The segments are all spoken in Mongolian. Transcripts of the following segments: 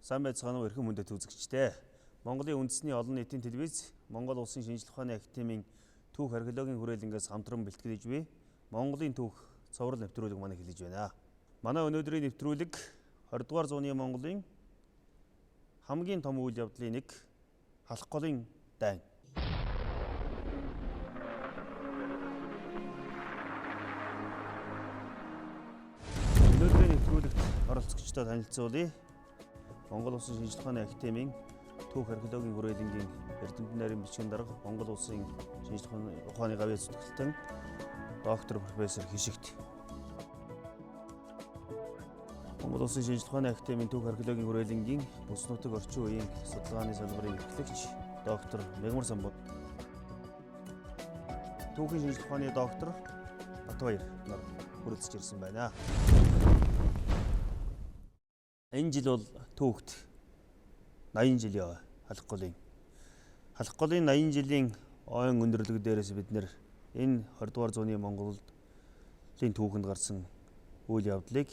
Сайн байцгаана уу эрхэм хүндэт үзэгчдээ. Монголын үндэсний олон нийтийн телевиз, Монгол Улсын шинжлэх ухааны академийн түүх археологийн хүрээлэнгээс хамтран бэлтгэж буй Монголын түүх цоврал нэвтрүүлэг манай хэлж байна. Манай өнөөдрийн нэвтрүүлэг 20 дугаар зууны Монголын хамгийн том үйл явдлын нэг халах голын дайн. Өнөөдрийн нэвтрүүлэгт оролцогчдод танилцуулъя. Монгол Улсын шинжлэх ухааны академийн түүх археологийн хүрээлэнгийн Эрдэмтэн нарийн бичгийн дарга Монгол Улсын шинжлэх ухааны гавьяа зүтгэлтэн доктор профессор Хишигт. Монгол Улсын шинжлэх ухааны академийн түүх археологийн хүрээлэнгийн бүс нутаг орчин үеийн судалгааны салбарын эрхлэгч доктор Мягмар Самбат. Түүхийн шинжлэх ухааны доктор Батбаяр нар хүрэлцэж ирсэн байна. Энэ жил бол түүхт 80 жилийн халах голын 80 жилийн ойн өндөрлөг дээрээс бид нэр энэ 20 дугаар зууны Монголын түүхэнд гарсан үйл явдлыг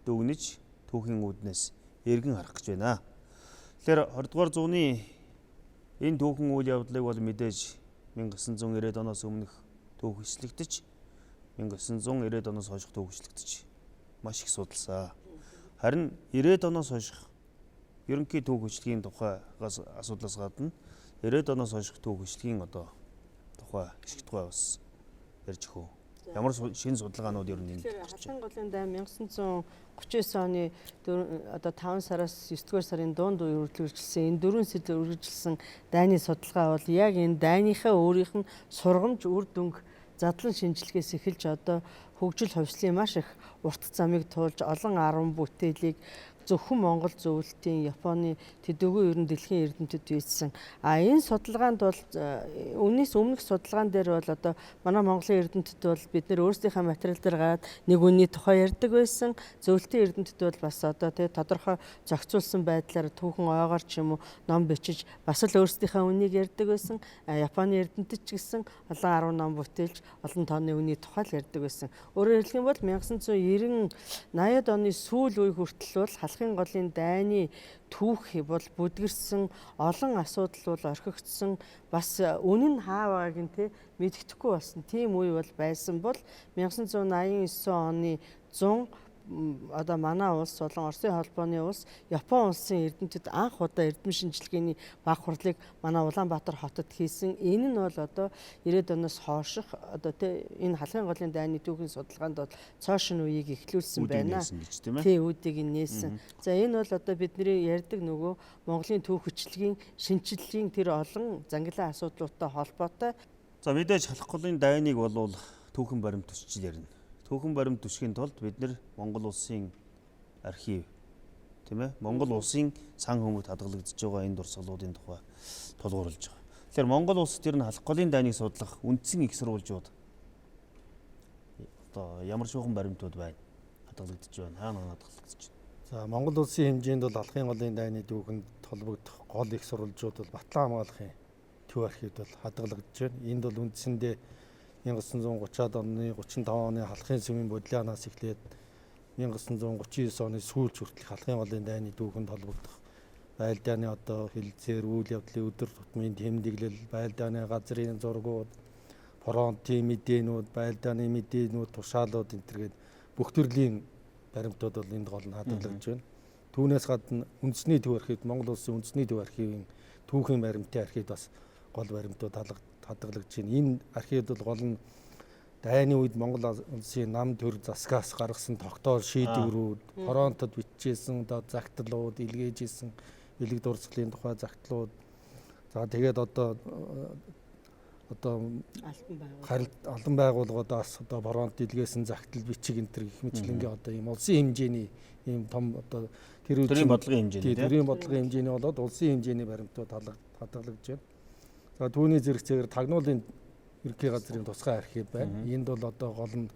дүгнэж түүхийн үүднээс эргэн харах гэж байна. Тэгэхээр 20 дугаар зууны энэ түүхэн үйл явдлыг бол мэдээж 1990-ад оноос өмнөх түүх эслэгдэж 1990-ад оноос хойших түүх эслэгдэж маш их судалсан. Харин 90-ад оноос хойших ерөнхий түүх хөшлөгийн тухайгаас асуудлаас гадна 90-ад оноос хойших түүх хөшлөгийн тухай ашиг тухай бас ярьж өгөө. Ямар шинэ судалгаанууд ер нь халахын голын дайн 1939 оны 5 сараас 9-р сарын дунд үе үргэлжилсэн энэ 4 сэдвээр үргэлжилсэн дайны судалгаа бол яг энэ дайныхаа өөрийнх нь сургамж үр дүнг задлан шинжилгээс эхэлж хөгжил хувьслын маш их урт замыг туулж олон 10 бүтээлийг зөвхөн Монгол зөвлөлтийн Японы төдийгүй ер нь дэлхийн эрдэмтэд бичсэн. Энэ судалгаанд бол өмнөөс өмнөх судалгаан дээр бол манай Монголын эрдэмтэд бол бид нэр өөрсдийнхээ материал дээр гараад нэг үнний тухай ярьдаг байсан. Зөвлөлтийн эрдэмтэд бол бас тодорхой зохицуулсан байдлаар түүхэн ойгоор ч юм уу ном бичиж бас л өөрсдийнхээ үннийг ярьдаг байсан. Японы эрдэмтэд ч гэсэн олон 10 ном бүтээлж олон тонны үнний тухай л ярьдаг байсан. Өөрөөр хэлэх юм бол 1990-80-ад оны сүүл үе хүртэл бол халахын голын дайны түүх бол бүдгэрсэн олон асуудал бол орхигдсон бас үнэн хаа байгааг нь мэддэхгүй болсон тийм үе бол байсан бол 1989 оны 100 манай улс болон Оросын холбооны улс Япон улсын эрдэмтэд анх удаа эрдэм шинжилгээний баг хурлыг манай Улаанбаатар хотод хийсэн. Энэ нь бол 90-ад оноос хойших энэ халахын голын дайны түүхийн судалгаанд бол цоошин үеийг эхлүүлсэн байна. Тийм үүдийг нээсэн. За энэ бол бидний ярьдаг нөгөө Монголын түүх хөчлөгийн шинжилгэeng тэр олон зангилаа асуудлуудтай холбоотой. За мэдээж халах голын дайныг бол түүхэн баримт төсчил ярина. Түүхэн баримт төсхийн тулд бид нэр Монгол Улсын архив тийм ээ Монгол Улсын сан хүмүүст хадгалагдж байгаа энэ дурсгалуудын тухай тулгуурлаж байгаа. Тэгэхээр Монгол улсад ер нь халах голын дайныг судлах үндсэн их сурвалжууд ямар шуухан баримтууд байна хадгалагдж байна хаана хадгалагдж байна. За Монгол Улсын хэмжээнд бол халахын голын дайны түүхэнд холбогдох гол их сурвалжууд бол Батлан хамгаалахын төв архивд бол хадгалагдж байна. Энд бол үндсэндээ 1930-ад оны 35 оны халахын сүмийн бодлоноос эхлээд 1939 оны сүүлч хүртэл халахын голын дайны түүхэнд холбогдох байгаль дааны хилцээр үйл явдлын өдөр тутмын тэмдэглэл, байгаль дааны газрын зургууд, фронтын мэдээнүүд, байгаль дааны мэдээнүүд, тушаалууд энтергээд бүх төрлийн баримтууд бол энд гол нь хадгалагдж байна. Түүнээс гадна үндэсний төв архивд Монгол Улсын үндэсний төв архивын түүхийн баримтын архивд бас гол баримтууд хадгалагдж байна. Энэ архивд бол гол нь дайны үед Монгол Улсын нам төр засгаас гаргасан тогтоол шийдвэрүүд, фронтод бичижсэн загтлууд, илгээжсэн элэг дурсгалын тухай загтлууд. За тэгээд албан байгууллагуудаас фронт илгээсэн загтал бичиг энтер гэх мэтлэнгийн ийм улсын хэмжээний ийм том төрийн бодлогын хэмжээний болоод улсын хэмжээний баримтууд хадгалагдж байна. За түүний зэрэгцээгээр тагнуулын ерөнхий газрын тусгай архив байна. Энд бол гол нь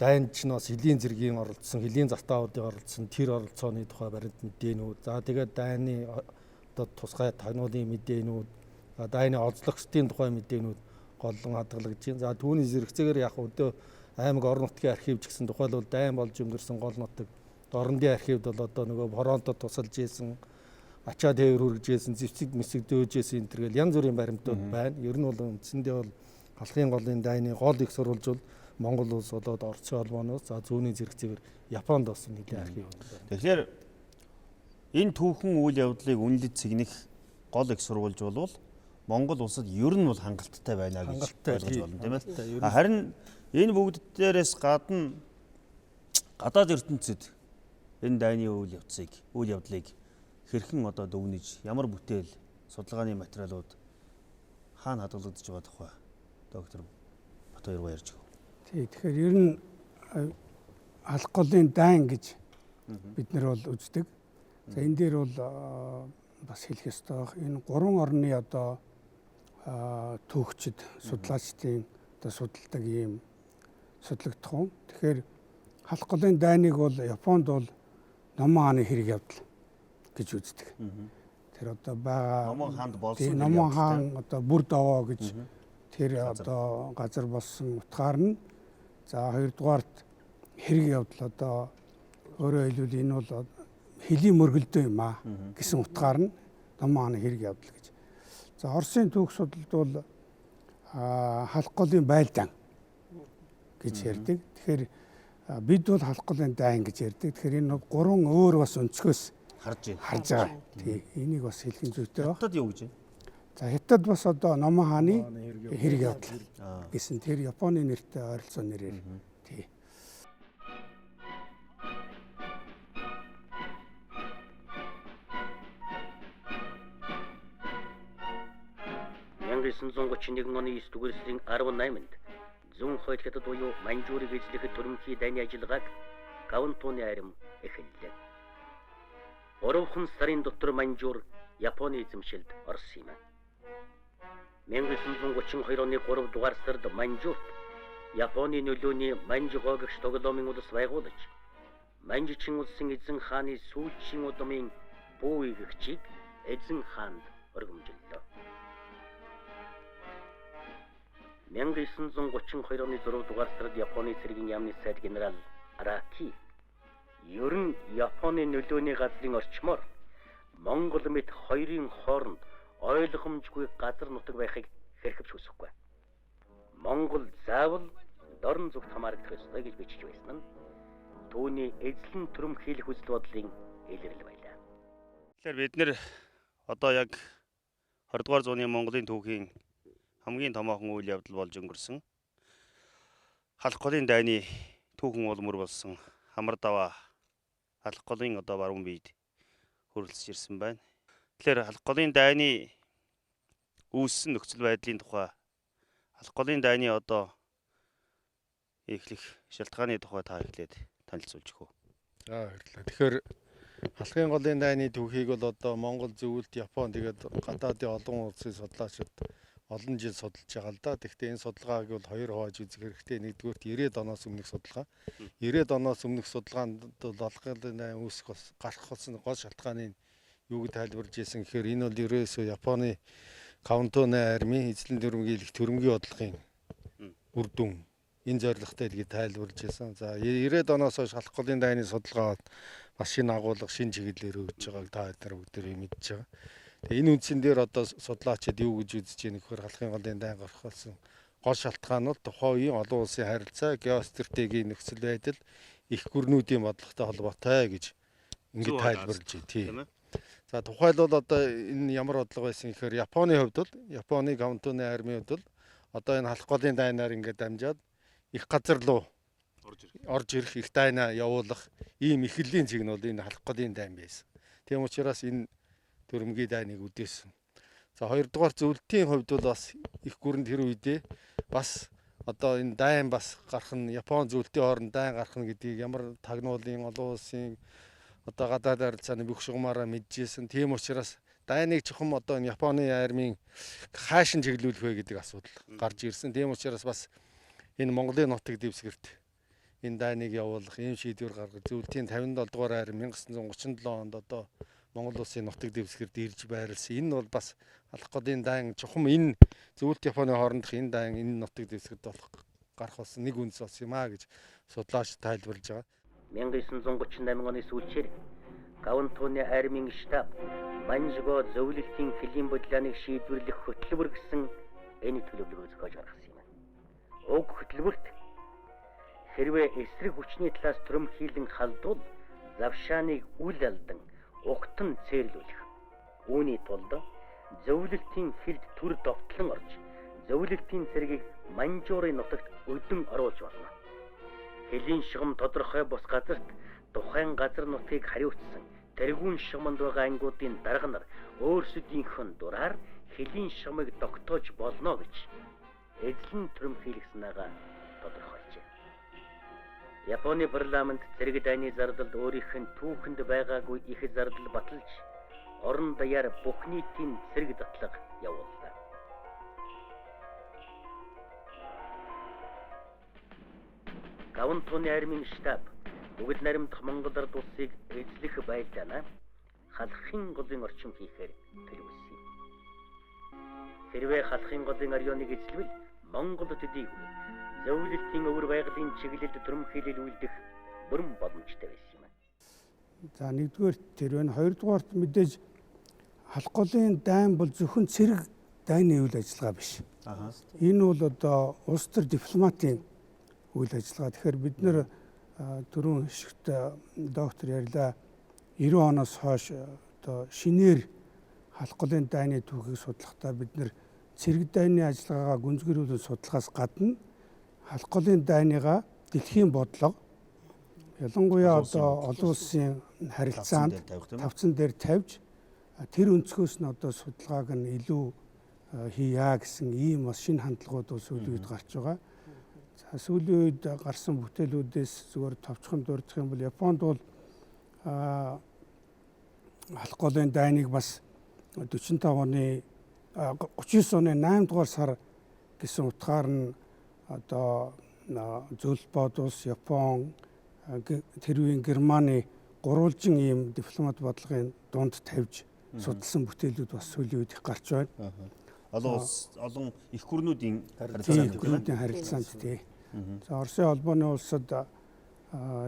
дайнд ч бас хөлийн зэргийн оролцсон, хөлийн затаавуудын оролцсон тэр оролцооны тухай баримт мэдээнүүд. За тэгээд дайны тусгай тагнуулын мэдээнүүд, дайны олзлогчдын тухай мэдээнүүд голлон хадгалагдж байна. За түүний зэрэгцээгээр яг аймаг орон нутгийн архив ч гэсэн тухайлбал дайн болж өнгөрсөн гол нутаг Орондын архивд бол одоо нөгөө Воронтод тусалж ийсэн, ачаа тээвэр хүргэж ийсэн, зэвсэг мэсэг дөөж ийсэн энэ төргээл янз бүрийн баримтууд байна. Ер нь бол үндсэндээ бол алхын голын дайны гол их сурвалжуул Монгол улс болоод Орсын холбооноос за зүүнний зэрэг цэвэр Японд бас нэлээд архив байна. Тэгэхээр энэ түүхэн үйл явдлыг үнэлж цэгнэх гол их сурвалж бол Монгол улсад ер нь бол хангалттай байна гэж ойлгож байна тийм ээ. Харин энэ бүгд дээрээс гадна гадаад ертөнцид энэ дайны үйл явдлыг хэрхэн одоо дүгнэж ямар бүтээл судалгааны материалууд хаана хадгалагдаж байгаа тухай доктор Батбаяр ярьж өгөө. Тэгэхээр ер нь алх голын дайн гэж бид нар бол үздэг. За энэ дээр бол бас хэлэх ёстой. Энэ 3 орны одоо түүхчид, судлаачдын одоо судалдаг ийм судлагдах юм. Тэгэхээр алх голын дайныг бол Японд бол Номон хааны хэрэг явдал гэж үздэг. Тэр одоо байгаа Номон хаанд болсон Номон хаан одоо бүр даваа гэж тэр одоо газар болсон утгаар нь за хоёрдугаарт хэрэг явдал одоо өөрөөр хэлбэл энэ бол хөлийн мөргөлдөө юм аа гэсэн утгаар нь Номон хааны хэрэг явдал гэж. За Оросын түүх судалд бол алх голын байлдаан гэж ярьдаг. Тэгэхээр бид бол алх голын дайн гэж ярьдаг. Тэгэхээр энэ 3 өөр бас өнцгөөс харж байгаа. Тий, энийг бас хэлхэн зүйтэй байна. Хятад юу гэж байна? За Хятад бас одоо Номон хааны хэрэг явдал гэсэн тэр Японы нэртэй ойролцоо нэрээр тий. 1931 оны 9 дугаар сарын 18-нд зүүн хойд хятад буюу Маньчжурыг эзлэхэд төрөмхий дайны ажиллагааг Квантуны арим эхэллээ. 3 сарын дотор Маньчжур Японы эзэмшилд орсон юм. 1932 оны 3 дугаар сард Маньчжурт Японы нөлөөний Маньчжугоо гэх тоглоомын улс байгуулж, Маньчжин улсын эзэн хааны сүүлчийн удмын бүү игэгчийг эзэн хаанд өргөмжлөлөө. 1932 оны 6 дугаар сард Японы цэргийн яамны сайд генерал Араки ер нь Японы нөлөөний газрын орчмоор Монгол мэт хоёрын хооронд ойлгомжгүй газар нутаг байхыг хэрхэвч хүсэхгүй. Монгол заавал дорн зүгт хамаарах ёстой гэж бичиж байсан нь түүний эзлэн төрөмхийлэх үзэл бодлын илэрлэл байлаа. Тэгэхээр бид нэр одоо яг 20 дугаар зууны Монголын түүхийн хамгийн томоохон үйл явдал болж өнгөрсөн алх голын дайны түүхэн улмөр болсон Хамар даваа алх голын одоо баруун биед хөрөлцөж ирсэн байна. Тэгэхээр алх голын дайны үүссэн нөхцөл байдлын тухай алх голын дайны одоо эхлэх шалтгааны тухай та эхлээд танилцуулж өгөө. За баярлалаа. Тэгэхээр алхын голын дайны түүхийг бол одоо Монгол зөвлөлт Япон тэгээд гадаадын олон улсын судлаачид олон жил судалж байгаа л да. Тэгэхдээ энэ судалгааг бол хоёр хувааж үзэх хэрэгтэй. Нэгдүгürt 90-ад оноос өмнөх судалгаа. 90-ад оноос өмнөх судалгаанд бол алхын голын дайн үүсэх гарах болсон гол шалтгааны юуг тайлбарж ирсэн гэхээр энэ бол ерөөсөө Японы Квантуны армийн эзлэн төрөмгийлэх төрөмгийн бодлогын үр дүн. Энэ зорилготой илгээ тайлбарж ирсэн. За 90-ад оноос хойш алх голын дайны судалгаа бас шинэ агуулга, шинэ чиглэлээр өгж байгааг та бүхэн бүгдээ мэдж байгаа. Тэгээ энэ үндсэн дээр одоо судлаачид юу гэж үзэж байгаа нөхөр алхын голын дайн гарах болсон гол шалтгаан нь тухайн үеийн олон улсын харилцаа, геостратегийн нөхцөл байдал, их гүрнүүдийн бодлоготой холбоотой гэж ингэ тайлбарлаж байна. За тухайлбал одоо энэ ямар бодлого байсан гэхээр Японы хувьд бол Японы Квантуны армийн хувьд бол одоо энэ алх голын дайнаар ингэ дамжаад их газар руу орж ирэх, их дайнаа явуулах ийм эхлэлийн цэг нь бол энэ алх голын дайн байсан. Тийм учраас энэ төрөмгийн дайныг үдээсэн. За хоёрдугаар зөвлөлтийн хувьд бол бас их гүрэнд тэр үедээ бас одоо энэ дайн бас гарах нь Япон зөвлөлтийн хооронд дайн гарах нь гэдгийг ямар тагнуулын олон улсын одоо гадаад харилцааны бүх шугамаараа мэдчихсэн. Тийм учраас дайныг чухам одоо энэ Японы армийн хаашин чиглүүлэх вэ гэдэг асуудал гарч ирсэн. Тийм учраас бас энэ Монголын нутаг дэвсгэрт энэ дайныг явуулах ийм шийдвэр гаргаж зөвлөлтийн 57 дугаар арми 1937 онд одоо Монгол улсын нутаг дэвсгэрт ирж байрлсан. Энэ нь бол бас алх голын дайн чухам энэ зөвлөлт Японы хоорондох энэ дайн энэ нутаг дэвсгэрт болох гарах болсон нэг үндэс болсон юм аа гэж судлаач тайлбарлаж байгаа. 1938 оны сүүлчээр Гаунтууны армийн штаб Манжго зөвлөлтийн хөлийн бодлооныг шийдвэрлэх хөтөлбөр гэсэн энэ төлөвлөгөө зохиож гаргасан юм. Уг хөтөлбөрт хэрвээ эсрэг хүчний талаас түрэмхийлэн халдвал завшааныг үл алдан угтан цээрлүүлэх. Үүний тулд зөвлөлтийн хилд түр довтлон орж зөвлөлтийн цэргийг Манжуурын нутагт өдөн оруулж болно. Хөлийн шугам тодорхой бус газарт тухайн газар нутгийг хариуцсан тэргүүн шугамд байгаа ангуудын дарга нар өөрсдийнхөө дураар хөлийн шугамыг тогтоож болно гэж эзлэн түрэмхийлгснээгаа тодорхойлжээ. Японы парламент цэрэг дайны зардалд өөрийнх нь түүхэнд байгаагүй их зардал баталж орон даяар бүх нийтийн цэрэг датлага явууллаа. Гаунтууны армийн штаб бүгд наримдах Монгол ард улсыг эзлэх байлдаанаа халахын голын орчим хийхээр төлөвлөсөн юм. Хэрвээ халахын голын орионыг эзлэвэл Монгол төдийгүй зөвлөлтийн өвөр байгалийн чиглэлд түрэмхийлэл үйлдэх бүрэн боломжтой байсан юм. За нэгдүгээр тэр байна. Хоёрдугаарт мэдээж халах голын дайн бол зөвхөн цэрэг дайны үйл ажиллагаа биш. Энэ бол одоо улс төр дипломатын үйл ажиллагаа. Тэгэхээр бид нэр дөрөв хишгт доктор ярьлаа 90 оноос хойш одоо шинээр халах голын дайны түүхийг судлахдаа бид нэр цэрэг дайны ажиллагаагаа гүнзгийрүүлэн судлахаас гадна халах голын дайныгаа дэлхийн бодлого ялангуяа одоо олон улсын харилцаанд тавцан дээр тавьж тэр өнцгөөс нь одоо судалгааг нь илүү хийя гэсэн ийм бас шинэ хандлагууд сүүлийн үед гарч байгаа. За сүүлийн үед гарсан бүтээлүүдээс зүгээр товчхон дурдах юм бол Японд бол халах голын дайныг бас 45 оны 39 оны 8 дугаар сар гэсэн утгаар нь одоо Зөвлөлт улс, Япон, Тэрвийн Германы гурвалжин ийм дипломат бодлогын дунд тавьж судалсан бүтээлүүд бас сүүлийн үед их гарч байна. Олон их гүрнүүдийн харилцаанд тий. За Оросын холбооны улсад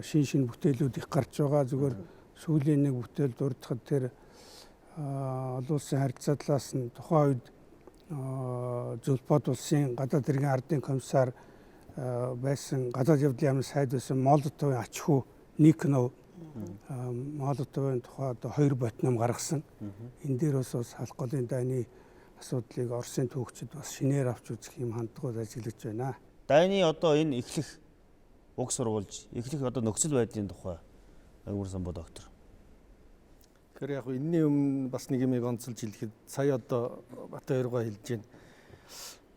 шин бүтээлүүд их гарч байгаа. Зүгээр сүүлийн нэг бүтээл дурдахад тэр олон улсын харилцаа талаас нь тухайн үед Зөвлөлт улсын гадаад хэргийн ардын комиссар байсан гадаад явдлын яамны сайд байсан Молотовын ач хүү Никонов Молотовын тухай одоо 2 ботном гаргасан. Энэ дээр бас халах голын дайны асуудлыг Оросын түүхчид бас шинээр авч үзэх юм хандлагууд ажиглаж байна. Дайны одоо энэ эхлэх уг сурвалж, эхлэх одоо нөхцөл байдлын тухай ангуурсан бо доктор. Тэгэхээр яг энэний өмнө бас нэг юм онцолж хэлэхэд сая одоо Бата хоёргоо хэлж байна.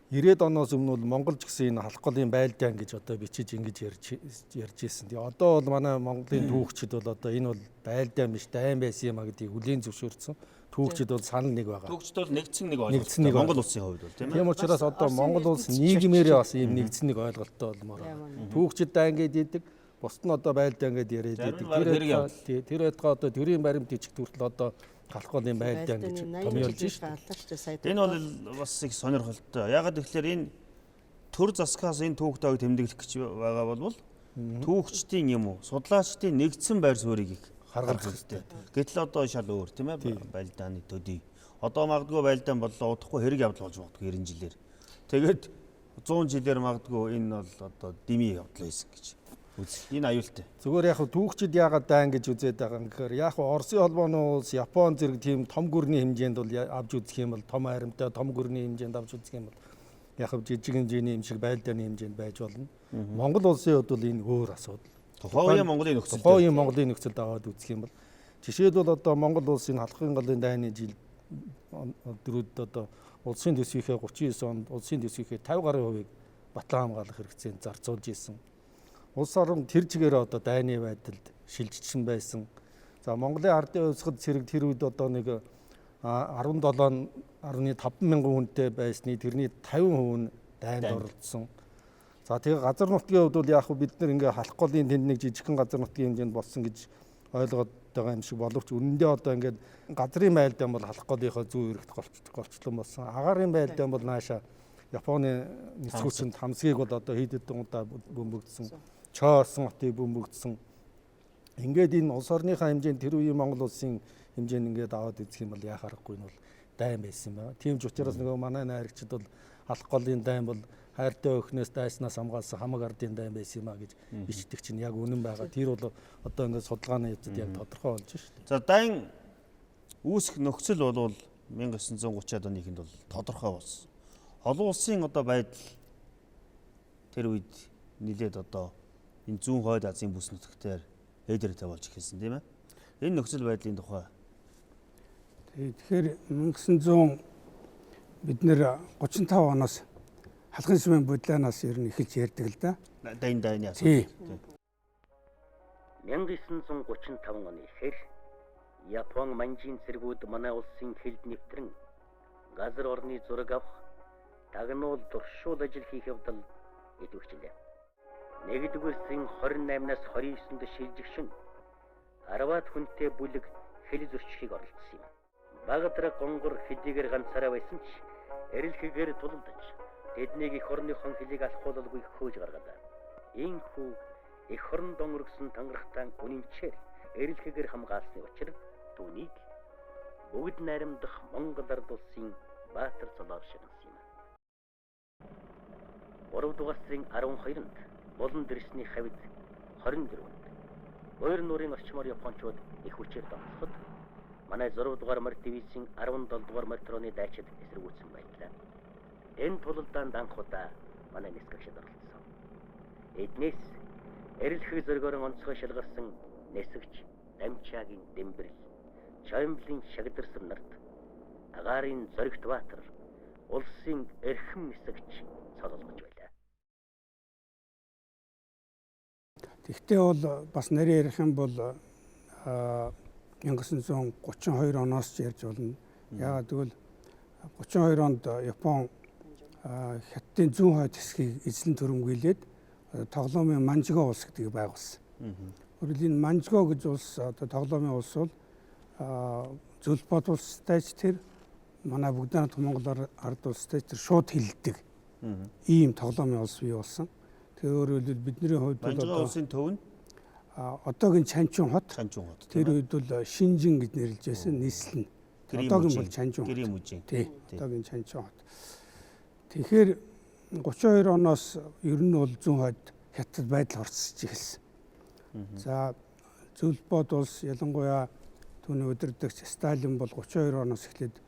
90-ад оноос өмнө бол Монголч гэсэн энэ халах голын байлдаан гэж одоо бичиж ингэж ярьж ирсэн. Тэгээ одоо бол манай Монголын түүхчид бол одоо энэ бол байлдаан биш дайн байсан юм а гэдгийг хүлээн зөвшөөрсөн. Түүхчид бол санал нэг байгаа. Түүхчид бол нэгдсэн нэг ойлголт Монгол улсын хувьд бол тийм ээ. Тийм учраас одоо Монгол улс нийгмээрээ бас ийм нэгдсэн нэг ойлголттой болмоор байна. Түүхчид дайн гэдэг бусд нь одоо байлдаан гэдээ яриад байдаг. Тэр байтугай одоо төрийн баримт бичиг хүртэл одоо халах голын байлдаан гэж томьёолж шээ. Энэ бол бас их сонирхолтой. Ягаад гэвэл энэ төр засгаас энэ түүхтэйг тэмдэглэх гэж байгаа бол түүхчдийн юм уу, судлаачдын нэгдсэн байр суурийг гаргах хэрэгтэй. Гэтэл одоо шал өөр тийм ээ байлдааны төдий. Одоо магадгүй байлдаан боллоо удахгүй хэрэг явдал болж магадгүй 90 жилээр. Тэгээд 100 жилээр магадгүй энэ бол одоо дими явдал байсан гэж. Энэ аюултай. Зүгээр яг түүхчид яагаад дайн гэж үзээд байгаа юм гэхээр яг Оросын холбооны улс, Япон зэрэг тийм том гүрний хэмжээнд бол авч үзэх юм бол том харимтай том гүрний хэмжээнд авч үзэх юм бол яг жижиг хэмжээний юм шиг байлдааны хэмжээнд байж болно. Монгол улсын хувьд бол энэ өөр асуудал. Тухайн үеийн Монголын нөхцөлд аваад үзэх юм бол жишээлбэл одоо Монгол улсын халахын голын дайны жил дөрөвд одоо улсын төсвийнхээ 39 онд улсын төсвийнхээ 50 гаруй хувийг батлан хамгаалах хэрэгцээнд зарцуулж исэн. Улс орон тэр чигээр одоо дайны байдалд шилжчихсэн байсан. За Монголын ардын хувьсгал цэрэг тэр үед одоо нэг 17.5 мянган хүнтэй байсны тэрний 50% нь дайнд оролцсон. За тэгээ газар нутгийн хувьд бол яг бид нар ингээ халах голын тэнд нэг жижигхэн газар нутгийн хэмжээнд болсон гэж ойлгоод байгаа юм шиг боловч үнэндээ одоо ингээд газрын байлдаан бол халах голынхоо зүүн эрэгт голчлон болсон. Агаарын байлдаан бол нааша Японы нисгүүцэнд хамсгийг бол одоо хэд хэдэн удаа бөмбөгдсөн. Чоосон хотыг бөмбөгдсөн. Ингээд энэ улс орныхаа хэмжээнд тэр үеийн Монгол улсын хэмжээнд ингээд аваад үзэх юм бол яа харахгүй нь бол дайн байсан юм байна. Тийм ч учраас нөгөө манай найрагчид бол алах голын дайн бол хайртай өхнөөс дайснаас хамгаалсан хамаг ардын дайн байсан юм а гэж ичдэг чинь яг үнэн байгаа. Тэр бол одоо ингээд судалгааны хэвцэд яг тодорхой болж шүү дээ. За дайн үүсэх нөхцөл бол 1930-аад оныхынд бол тодорхой болсон. Олон улсын одоо байдал тэр үед нэлээд одоо энэ зүүн хойд Азийн бүс нутагтаар хейдэртэй болж эхэлсэн тийм ээ. Энэ нөхцөл байдлын тухай. Тэгэхээр 1900 бид нэр 35 оноос халахын сүмийн бодлоноос ер нь эхэлж ярьдаг л да. Дайны асуудал. 1935 оны ихэр Япон манжийн цэргүүд манай улсын хилд нэвтрэн газар орны зураг авах тагнуул дуршуул ажил хийх явдал идэвхжлээ. 1-р сарын 28-наас 29-нд шилжигшин 10-аад хүнтэй бүлэг хэл зөрчихийг оролцсон юм. Багадраг гонгор хэдийгээр ганцаараа байсан ч эрэлхэгээр тулалдаж тэднийг эх орныхон хэлийг алхуулалгүй хөөж гаргаад ийхүү эх орнд өнгөрсөн тангарахтан үнэмчээр эрэлхэгээр хамгаалсны учир түүнийг бүгд найрамдах Монгол ард улсын баатар цолоор шагнасан юм. 3-р сарын 12-нд болон дэрсний хавьд 24-нд Хоёр нуурын орчмоор Япончууд их хүчээр томцоход манай 6-р морь дивизийн 17-р морьтроны дайчид эсэргүүцсэн байлаа. Энэ тулалдаанд анх удаа манай нисгэгчд оролцсон. Эднээс эрэлхэг зөргөөрөн онцгой шалгарсан нисгэгч Дамчаагийн Дэмбэрл, Чоймлын Шагдарсар нарт агаарын Зоригт Баатар улсын эрхэм нисгэгч цололгож байлаа. Тэгтээ бол бас нэрээ ярих юм бол 1932 оноос ч ярьж болно. Яагаад гэвэл 32 онд Япон хятадын зүүн хойд хэсгийг эзлэн түрэмгийлээд тоглоомын Манжго улс гэдгийг байгуулсан. Өөрөлд энэ Манжго гэж улс одоо тоглоомын улс бол Зөвлбод улстай ч тэр манай бүгд Монгол ард улстай тэр шууд хилдэг. Ийм тоглоомын улс бий болсон. Тэр өөрөлд бидний хувьд бол Манжго улсын төв нь одоогийн Чанчун хот. Тэр үед бол Шинжин гэж нэрлэж байсан нийслэл нь. Одоогийн бол Чанчун. Гэрийн мужийн. Тий. Одоогийн Чанчун хот. Тэгэхээр 32 оноос ер нь бол зүүн хойд хятад байдал орцсож эхэлсэн. За Зөвлбод улс ялангуяа түүний удирдагч Сталин бол 32 оноос эхлээд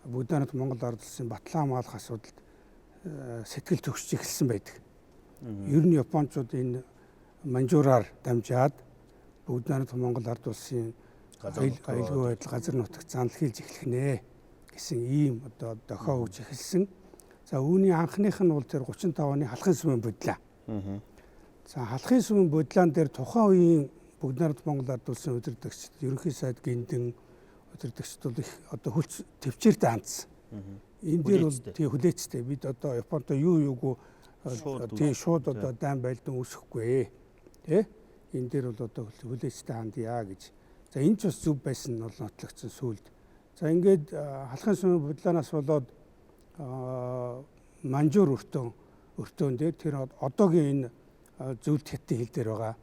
бүгд Монгол ард улсын батлан хамгаалах асуудалд сэтгэл төгсөж эхэлсэн байдаг. Ер нь Япончууд энэ Манжуураар дамжаад бүгд Монгол ард улсын аюулгүй байдал газар нутагт занал хийлж эхлэх нэ гэсэн ийм одоо дохио өгж эхэлсэн. За үүний анхных нь бол тэр 35 оны халахын сүмийн бодлоо. За халахын сүмийн бодлоон дээр тухайн үеийн бүгд Монгол ард улсын удирдагчид ерөнхий сайд Гиндэн удирдагчид бол их одоо хүч төвчээртэй хандсан. Энэ дээр бол тий хүлээцтэй бид одоо Японтой юугүй тий шууд одоо дайн байлдан үүсэхгүй тий энэ дээр бол одоо хүлээцтэй хандъя гэж. За энэ ч бас зөв байсан нь бол нотлогдсон сүлд. За ингээд халахын сүмийн бодлооноос болоод Манжуур өртөөн дээр тэр одоогийн энэ зөвлөлт хятадын хил дээр байгаа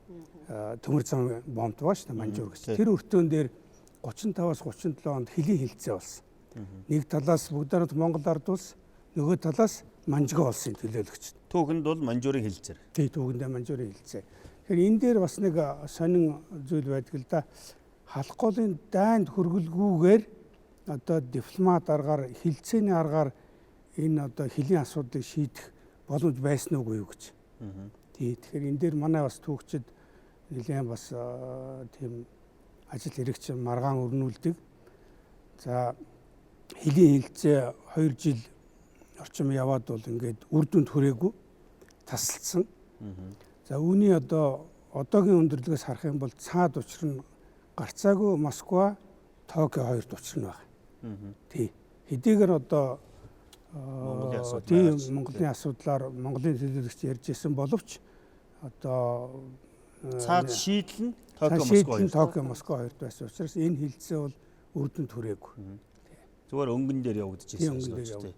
төмөр зам бомб байгаа шүү дээ Манжуур гэж. Тэр өртөөн дээр 35-аас 37 онд хөлийн хилцээ болсон. Нэг талаас бүгд Монгол ард улс, нөгөө талаас Манжго улсын төлөөлөгч. Түүхэнд бол Манжуурын хилцээр. Тий, түүхэндээ Манжуурын хилцээ. Тэгэхээр энэ дээр бас нэг сонин зүйл байдаг л да. Халах голын дайнд хөргөлгүйгээр одоо дипломат аргаар, хилцээний аргаар энэ одоо хөлийн асуудлыг шийдэх боломж байсан уугүй юу гэж. Тий, тэгэхээр энэ дээр манай бас түүхчид нэлээд бас тийм ажил хэрэгч маргаан өрнүүлдэг. За хөлийн хилцээ 2 жил орчим яваад бол ингээд үр дүнд хүрээгүй тасалдсан. За үүний одоогийн өндөрлөгөөс харах юм бол цаад учир нь гарцаагүй Москва, Токио хоёрт учир нь байна. Тий. Хэдийгээр одоо Монголын асуудлаар Монголын төлөөлөгч ярьж ирсэн боловч одоо цаад шийдэл нь Токио, Москва хоёрт байсан учраас энэ хилцээ бол үр дүнд хүрээгүй. Зүгээр өнгөн дээр явагдаж ирсэн гэж байна.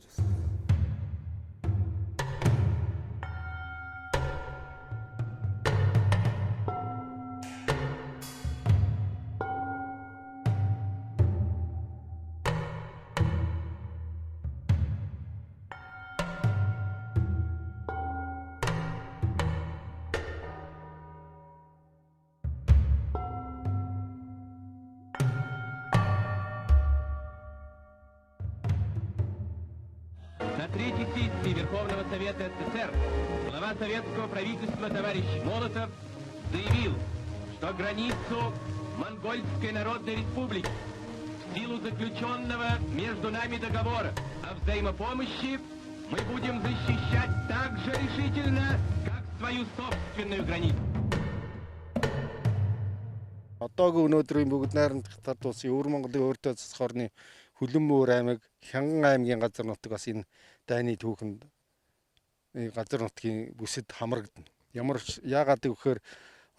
На третьей сессии Верховного Совета СССР глава советского правительства товарищ Молотов заявил, что границу Монгольской Народной Республики в силу заключенного между нами договора о взаимопомощи мы будем защищать так же решительно, как свою собственную границу. Одоогийн өнөөдрийн бүгд найрамдах талд улсын Өвөр Монголын өөртөө засах орны Хүлэнмөөр аймаг, Хянган аймгийн газар нутаг бас энэ дайны түүхэнд газар нутгийн бүсэд хамрагдана. Яагаад гэвэл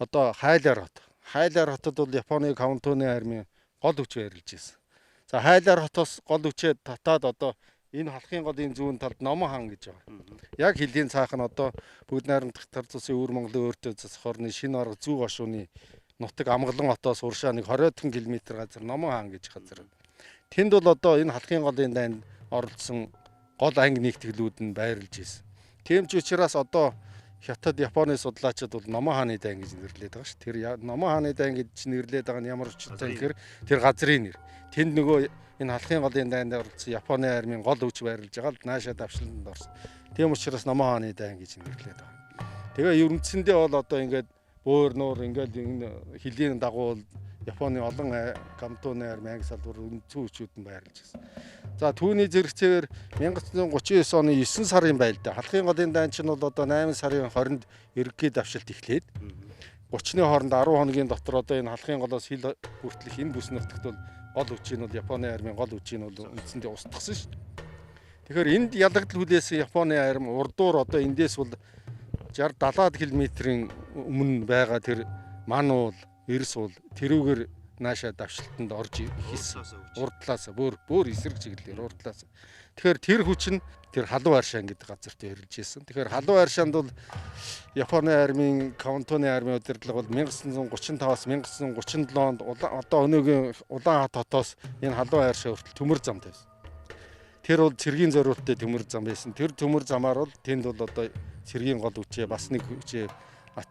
одоо Хайлаар хотод бол Японы Каунтоны армийн гол хүч байрлаж байсан. За Хайлаар хотоос гол хүчээ татаад одоо энэ халахын голын зүүн талд Номон хаан гэж байгаа. Яг хэлийн цаах нь одоо бүгд найрамдах талд улсын Өвөр Монголын өөртөө засах орны шинэ арга зүүн гошууны нутаг Амгалан хотоос уршаа нэг 20 км газар Номон хаан гэж газар. Тэнд бол одоо энэ халахын голын дайнд оролцсон гол анги нэгтгэлүүд нь байрлаж ирсэн. Тийм ч учраас одоо Хятад Японы судлаачид бол Номон хааны дайн гэж нэрлэдэг байгаа ш. Тэр Номон хааны дайн гэж нэрлэдэг байгаа нь ямар учиртай гэхээр тэр газрын нэр. Тэнд нөгөө энэ халахын голын дайнд оролцсон Японы армийн гол хүч байрлаж байгаа л наашаа давшланд орсон. Тийм учраас Номон хааны дайн гэж нэрлэдэг байгаа. Тэгээ ерөнхийдөө бол одоо ингээд бөөр нуур ингээд энэ хилийн дагуу Японы олон Каунтоны армийн анги салбар үнцэн хүчүүд нь байрлаж байсан. За түүний зэрэгцээр 1939 оны 9 сарын байлдаа халахын голын дайн чинь бол одоо 8 сарын 20-нд ерөнхий давшилт эхлээд 30-ны хооронд 10 хоногийн дотор одоо энэ халахын голоос хил хүртэлх энэ бүс нутагт бол гол хүчийн бол Японы армийн гол хүчийн бол үндсэндээ устгасан шүү дээ. Тэгэхээр энд ялагдал хүлээсэн Японы арми урдуур одоо эндээс бол 60-70 км-ийн өмнө байгаа тэр Ман уул, Эрс уул тэрүүгээр наашаа давшилтанд орж хийсэн. Урдлаасаа бүр эсрэг чиглэлээр урдлаасаа. Тэгэхээр тэр хүч нь тэр халуун аршаан гэдэг газарт ирж ирсэн. Тэгэхээр халуун аршаанд бол Японы армийн Каунтоны армийн удирдлага бол 1935-аас 1937 онд одоо өнөөгийн Улаанхат хотоос энэ халуун аршаа хүртэл төмөр зам тавьсан. Тэр бол цэргийн зориулттай төмөр зам байсан. Тэр төмөр замаар бол тэнд бол одоо цэргийн гол хүчээ бас нэг хүчээ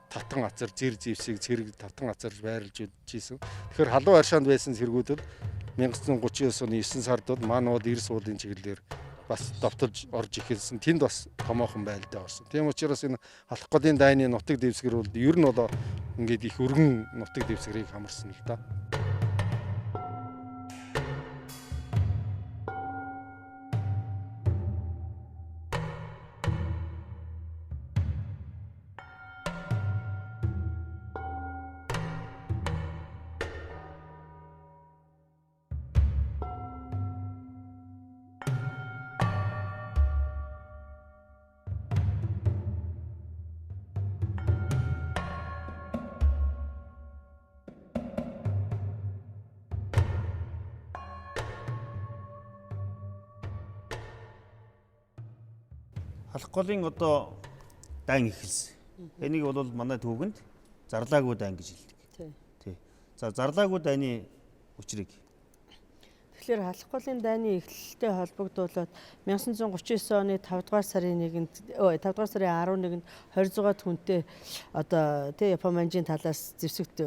татан азар зэр зэвсийг цэрэг татан азарж байрлаж үзсэн. Тэгэхээр халуун аршаанд байсан цэргүүд бол 1939 оны 9 сард бол Ман уул, Эрс уулын чиглэлээр бас давталж орж ихэлсэн. Тэнд бас томоохон байлдаа орсон. Тийм учраас энэ халах голын дайны нутаг дэвсгэр бол ер нь бол ингээд их өргөн нутаг дэвсгэрийг хамарсан л да. Халах голын одоо дайн эхэлсэн. Энийг бол манай түүхэнд зарлаагүй дайн гэж хэлдэг. Тий. За зарлаагүй дайны учрыг. Тэгэхээр халах голын дайны эхлэлтэй холбогдуулаад 1939 оны 5 дугаар сарын 5 дугаар сарын 11-нд 26 хүнтэй одоо тий Япон манжийн талаас зэвсэгт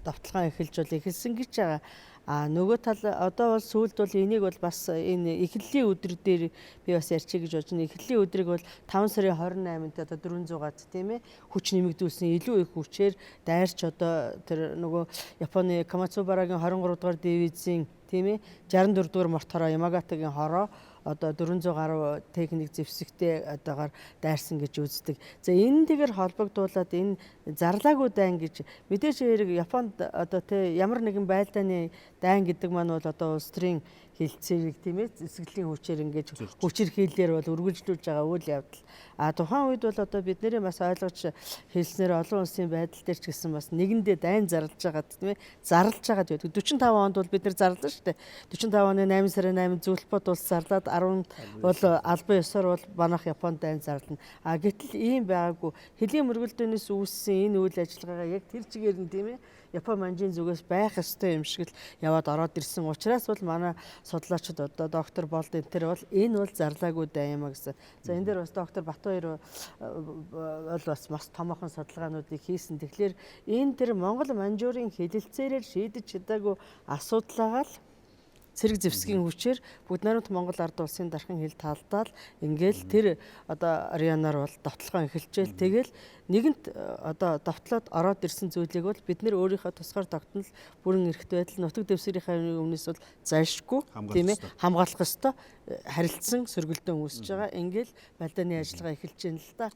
давталгаан эхэлсэн гэж байгаа. Нөгөө тал одоо бол сүүлд бол энийг бол бас энэ эхлэлийн өдөр дээр би бас ярьчих гэж бодож байна. Эхлэлийн өдрийг бол 5 сарын 28-нд одоо 400-аад тийм ээ хүч нэмэгдүүлсэн илүү их хүчээр дайрч одоо тэр нөгөө Японы Камацубарагийн 23 дугаар дивизийн тийм ээ 64 дугаар мортороо Ямагатагийн хороо одоо 400 гаруй техник зэвсэгтэй одоогоор дайрсан гэж үздэг. За энэ тэгэр холбогдуулаад энэ зарлаагүй дайн гэж мэдээж хэрэг Японд одоо тэ ямар нэгэн байлдааны дайн гэдэг маань бол одоо улс төрийн хилцээрийг тийм ээ зэвсгэлийн хүчээр ингэж хүчирхийлэлээр бол үргэлжлүүлж байгаа үйл явдал. Тухайн үед бол одоо бидний бас ойлгож хэлснээр олон улсын байдал дээр ч гэсэн бас нэгэндээ дайн зарлж байгаа тийм ээ зарлж байгаа гэдэг. 45 онд бол бид нар зарлаа шүү дээ. 45 оны 8 сарын 8 зөвлөлбөд улс зарлаад 10 бол албан ёсоор бол манайх Японд дайн зарлана. Гэтэл ийм байгаагүй хэлийн мөргөлдөөнөөс үүссэн энэ үйл ажиллагаагаа яг тэр чигээр нь тийм ээ Япон манжийн зүгээс байх ёстой юм шиг л яваад ороод ирсэн учраас бол манай судлаачид одоо доктор Болд энтер бол энэ бол зарлаагүй дайн юм а гэсэн. За энэ дээр бас доктор Батбаяр бол бас томоохон судалгаануудыг хийсэн. Тэгэхээр энэ тэр Монгол манжуурын хэлэлцээрээр шийдэж чадаагүй асуудлаагаа л цэрэг зэвсгийн хүчээр бүгд найрамд Монгол ард улсын дархан хил талдаал ингээл тэр одоо арианаар бол довтлогоо эхэлжээл тэгэл нэгэнт одоо довтлоод ороод ирсэн зүйлийг бол бид нэр өөрийнхөө тусгаар тогтнол бүрэн эрхт байдал нутаг дэвсгэрийнхээ өмнөөс бол зайлшгүй тийм ээ хамгаалах ёстой харилцсан сөргөлдөө үүсэж байгаа ингээл балдааны ажиллагаа эхэлж байна л да.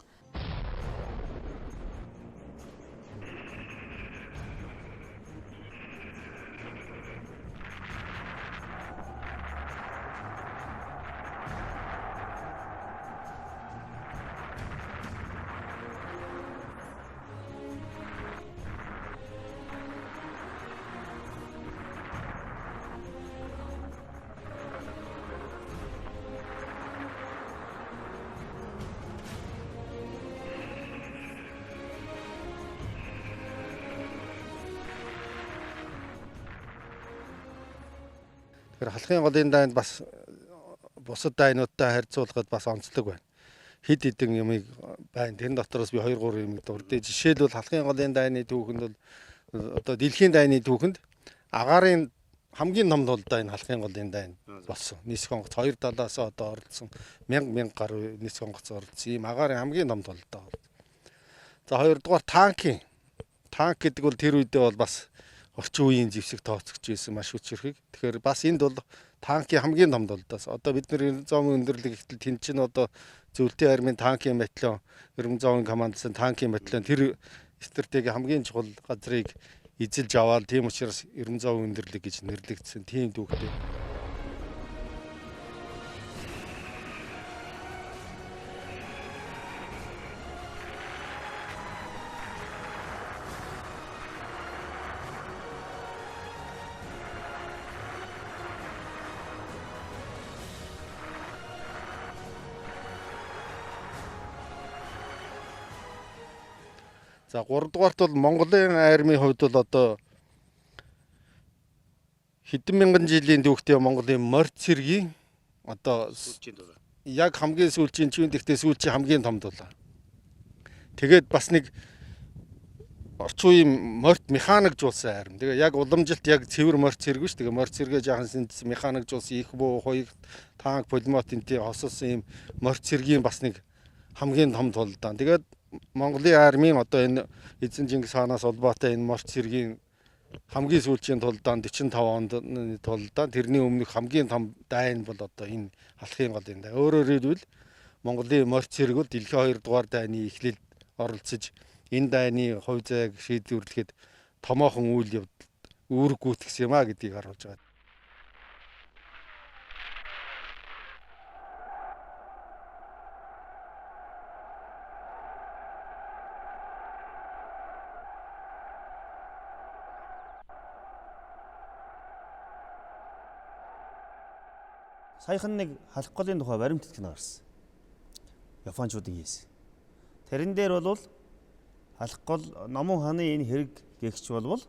Тэгэхээр халахын голын дайнд бас бусад дайнуудтай харьцуулахад бас онцлог байна. Хид хідэн юмыг байна. Тэр дотроос би 2-3 юм дурдъя. Жишээлбэл халахын голын дайны түүхэнд бол одоо дэлхийн дайны түүхэнд агаарын хамгийн том тулдаа энэ халахын голын дайн болсон. Нисэх онгоц 2 талаас одоо оролцсон 1000 гаруй нисэх онгоц оролцсон. Ийм агаарын хамгийн том тулдаа. За хоёрдугаар танк гэдэг бол тэр үедээ бол бас орчин үеийн зэвсэг тооцогч байсан маш хүчрхэг. Тэгэхээр бас энд бол танкийн хамгийн том тулдаас. Одоо бид нэр 900 өндөрлөг ихтэл тэн чинь одоо зөвлөлтийн армийн танкийн батальон, 900 командсан танкийн батальон тэр стратеги хамгийн чухал газрыг эзэлж аваад тийм учраас 900 өндөрлөг гэж нэрлэгдсэн тийм түүхтэй. За 3 дугаарт бол Монголын армийн хувьд бол одоо хэдэн мянган жилийн түүхтэй Монголын морь цэргийн одоо яг хамгийн сүүлчийн чивэн дэхтэй сүүлчийн хамгийн том дулаа. Тэгээд бас нэг орчин үеийн морьт механикжуулсан арми. Тэгээ яг уламжилт яг цэвэр морь цэрэг биш. Тэгээ морь цэрэгээ жаахан синтез механикжуулсан их буу хоёрт танк пулемет энтэй хосолсон юм морь цэргийн бас нэг хамгийн том тулдаа. Тэгээд Монголын армийн одоо энэ эзэн Чингис хаанаас улбаатай энэ морь цэргийн хамгийн сүүлчийн тулдаан 45 онд тулдаан тэрний өмнөх хамгийн том дайн бол одоо энэ халахын голын дайн. Өөрөөр хэлбэл Монголын морь цэрэг бол дэлхийн 2 дугаар дайны эхлэлд оролцож энэ дайны хувь зайг шийдвэрлэхэд томоохон үйл явдал үүрэг гүйцэтгсэн юм а гэдгийг харуулж байгаа. Саяхан нэг халах голын тухай баримт итгэн гарсан. Япончуудын хийсэн. Тэрэн дээр бол халах гол Номон хааны энэ хэрэг гэгч болвол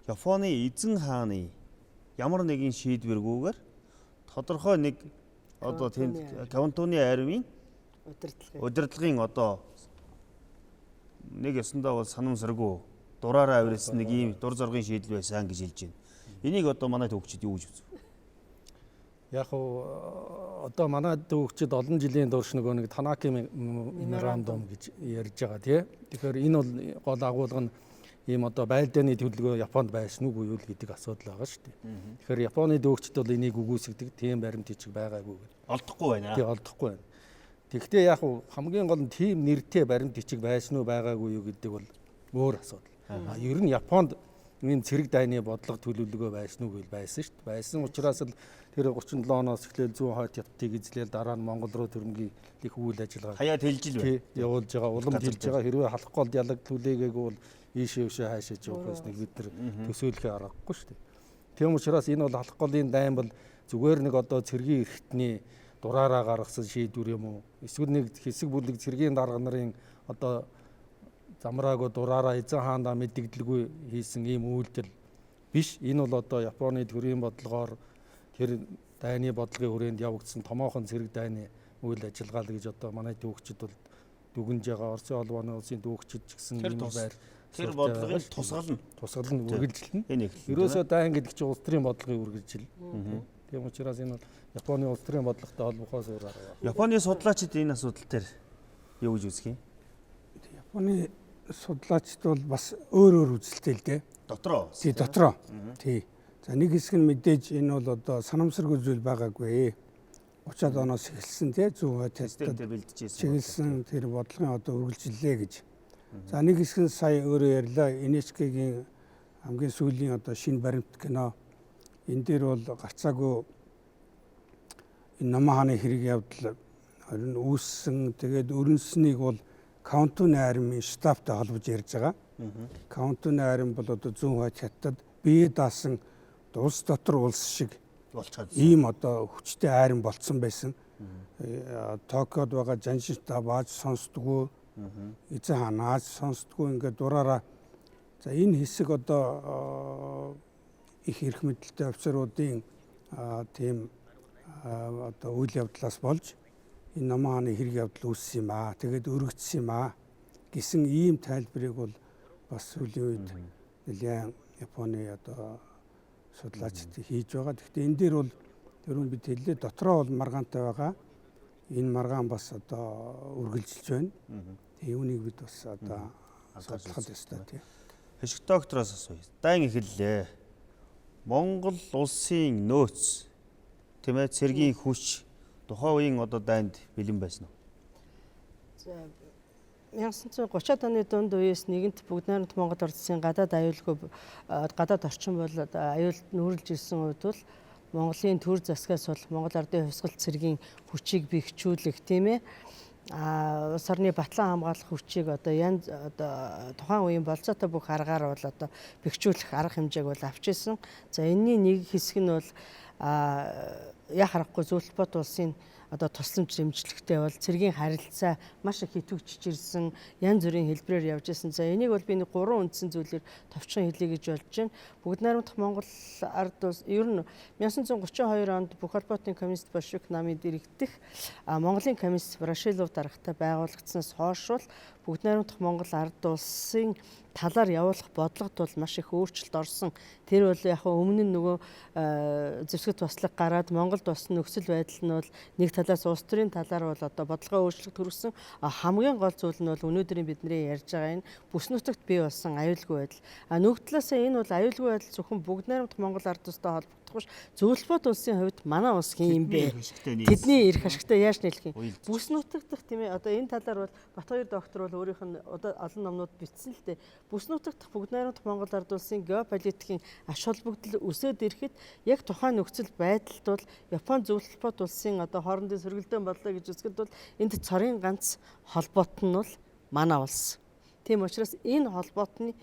Японы эзэн хааны ямар нэгэн шийдвэргүйгээр тодорхой нэг одоо тэнд Кавантууны армийн удирдлагын одоо нэг ёсондоо бол санамсаргүй дураараа авирсан нэг ийм дур зоргийн шийдэл байсан гэж хэлж байна. Энийг одоо манай төвчид юу гэж үзв? Яг одоо манай дүүгчид олон жилийн турш нөгөө нэг Танаки меморандум гэж ярьж байгаа тий. Тэгэхээр энэ бол гол агуулга нь ийм одоо байлдааны төлөвлөгөө Японд байсан уу юу гэдэг асуудал байгаа шүү дээ. Тэгэхээр Японы дүүгчид бол энийг үгүйсгдэг тийм баримт бичиг байгаагүй гэдэг. Олдохгүй байна. Тий, олдохгүй байна. Тэгвэл яг хамгийн гол нь тийм нэртэй баримт бичиг байсан уу байгаагүй юу гэдэг бол өөр асуудал. Ер нь Японд энэ цэрэг дайны бодлого төлөвлөгөө байсан уу гэвэл байсан шүү дээ. Байсан учраас л тэр 37 оноос эхлээл зүүн хойд Японыг эзлээл дараа нь Монгол руу төрөмгийн их үйл ажиллагаа хаяад хэлж байна. Явуулж байгаа, уламж хэлж байгаа. Хэрвээ халах голд ялаг түлээгээгүй бол ийшээ өвшөө хаашаа явахаас нэг бид нар төсөөлөхөө аргагүй шүү дээ. Тийм учраас энэ бол халах голын дайн бол зүгээр нэг одоо цэргийн эрхтний дураараа гаргасан шийдвэр юм уу? Эсвэл нэг хэсэг бүлэг цэргийн дарга нарын одоо замраагүй дураараа эзэн хаандаа мэддэгдэлгүй хийсэн ийм үйлдэл биш. Энэ бол одоо Японы төрийн бодлогоор тэр дайны бодлогын хүрээнд явагдсан томоохон цэрэг дайны үйл ажиллагаа л гэж одоо манай дүүгчид бол дүгнж байгаа. Оросын холбооны улсын дүүгчид ч гэсэн ийм байр Тэр бодлогыг тусгална. Тусгална, үргэлжилнэ. Энэ эхлэл. Ерөөсөө дайн гэдэг чинь улс төрийн бодлогын үргэлжил. Тийм учраас энэ бол Японы улс төрийн бодлоготой холбохоос өөр арга байна. Японы судлаачид энэ асуудал дээр юу гэж үзэх юм? Японы судлаачид бол бас өөр үзэлтэй л дээ. Дотроо. Тий, дотроо. Тий. За нэг хэсэг нь мэдээж энэ бол одоо санамсаргүй зүйл байгаагүй. 30-аад оноос эхэлсэн тий зөв системтэй бэлдэж чиглэсэн тэр бодлогын одоо үргэлжлэлээ гэж. За нэг хэсэг нь сая өөрөө ярьлаа. НХК-гийн хамгийн сүүлийн одоо шинэ баримт кино энэ дээр бол гарцаагүй энэ намаа хааны хэрэг явдал харин үүссэн тэгээд өрнөснийг бол Каунтуны армийн штабтай холбож ярьж байгаа. Каунтуны арми бол одоо зүүн хойд хятад бие даасан улс дотор улс шиг болчиход ийм одоо хүчтэй айран болцсон байсан. Токиод байгаа жаншинтай бааж сонсдгоо, эзэн ханааж сонсдгоо ингээд дураараа за энэ хэсэг одоо их эрх мэдэлтэй офицеруудын тийм одоо үйл явдлаас болж энэ намаа хааны хэрэг явдал үүссэн юм аа. Тэгээд өргөцсөн юм аа гэсэн ийм тайлбарыг бол бас сүүлийн үед нэлээд Японы одоо судлаачид хийж байгаа. Гэхдээ энэ дээр бол түрүүн бид хэллээ дотроо бол маргаантай байгаа. Энэ маргаан бас одоо үргэлжилж байна. Тэгээ үүнийг бид бас одоо судлах ёстой тийм. Хишиг доктороос асууя. Дан эхэллээ. Монгол улсын нөөц тийм ээ цэргийн хүч тухайн үеийн одоо дайнд бэлэн байсан уу? За 1930-ад оны дунд үеэс нэгэнт бүгд найрамд Монгол улсын гадаад аюулгүй гадаад орчин бол аюулд нүүрлж ирсэн үед бол Монголын төр засгаас бол Монгол Ардын хувьсгал цэргийн хүчийг бэхжүүлэх тийм ээ улс орны батлан хамгаалах хүчийг одоо янз одоо тухайн үеийн болцоотой бүх аргаар бол одоо бэхжүүлэх арга хэмжээг бол авч ирсэн. За энэний нэг хэсэг нь бол яа харахгүй зөвлөлт улсын одоо тусламж дэмжлэгтэй бол цэргийн харилцаа маш их хитвэгчж ирсэн, янз бүрийн хэлбэрээр явж ирсэн. За энийг бол би нэг 3 үндсэн зүйлээр товчхон хэлье гэж болж байна. Бүгд найрамдах Монгол ард улс ер нь 1932 онд бүх холбоотын коммунист большевик намын дэргэдэх Монголын коммунист Ворошилов даргатай байгуулагдсанаас хойш бол бүгд найрамдах Монгол ард улсын талаар явуулах бодлогод бол маш их өөрчлөлт орсон. Тэр бол яг өмнө нь нөгөө зэвсэгт туслах гараад Монголд болсон нөхцөл байдал нь бол нэг талаас улс төрийн талаар бол одоо бодлогоо өөрчлөлт төрсөн. Хамгийн гол зүйл нь бол өнөөдрийн бидний ярьж байгаа энэ бүс нутагт бий болсон аюулгүй байдал. Нөгөө талаас энэ бол аюулгүй байдал зөвхөн бүгд найрамдах Монгол ард улстай холбогдох биш. Зөвлөлт улсын хувьд манай улс хин юм бэ? Тэдний эрх ашигтай яаж нийлэх юм? Бүс нутагт тийм ээ одоо энэ талаар бол Батбаяр доктор бол өөрийнх нь олон номнууд бичсэн л дээ. Бүс нутагт бүгд найрамдах Монгол ард улсын геополитикийн ач холбогдол өсөд ирэхэд яг тухайн нөхцөл байдалд бол Япон зөвлөлт улсын одоо хоорондын сөргөлдөөн боллоо гэж үзэхэд бол энд цорын ганц холбоот нь бол манай улс. Тийм учраас энэ холбоотны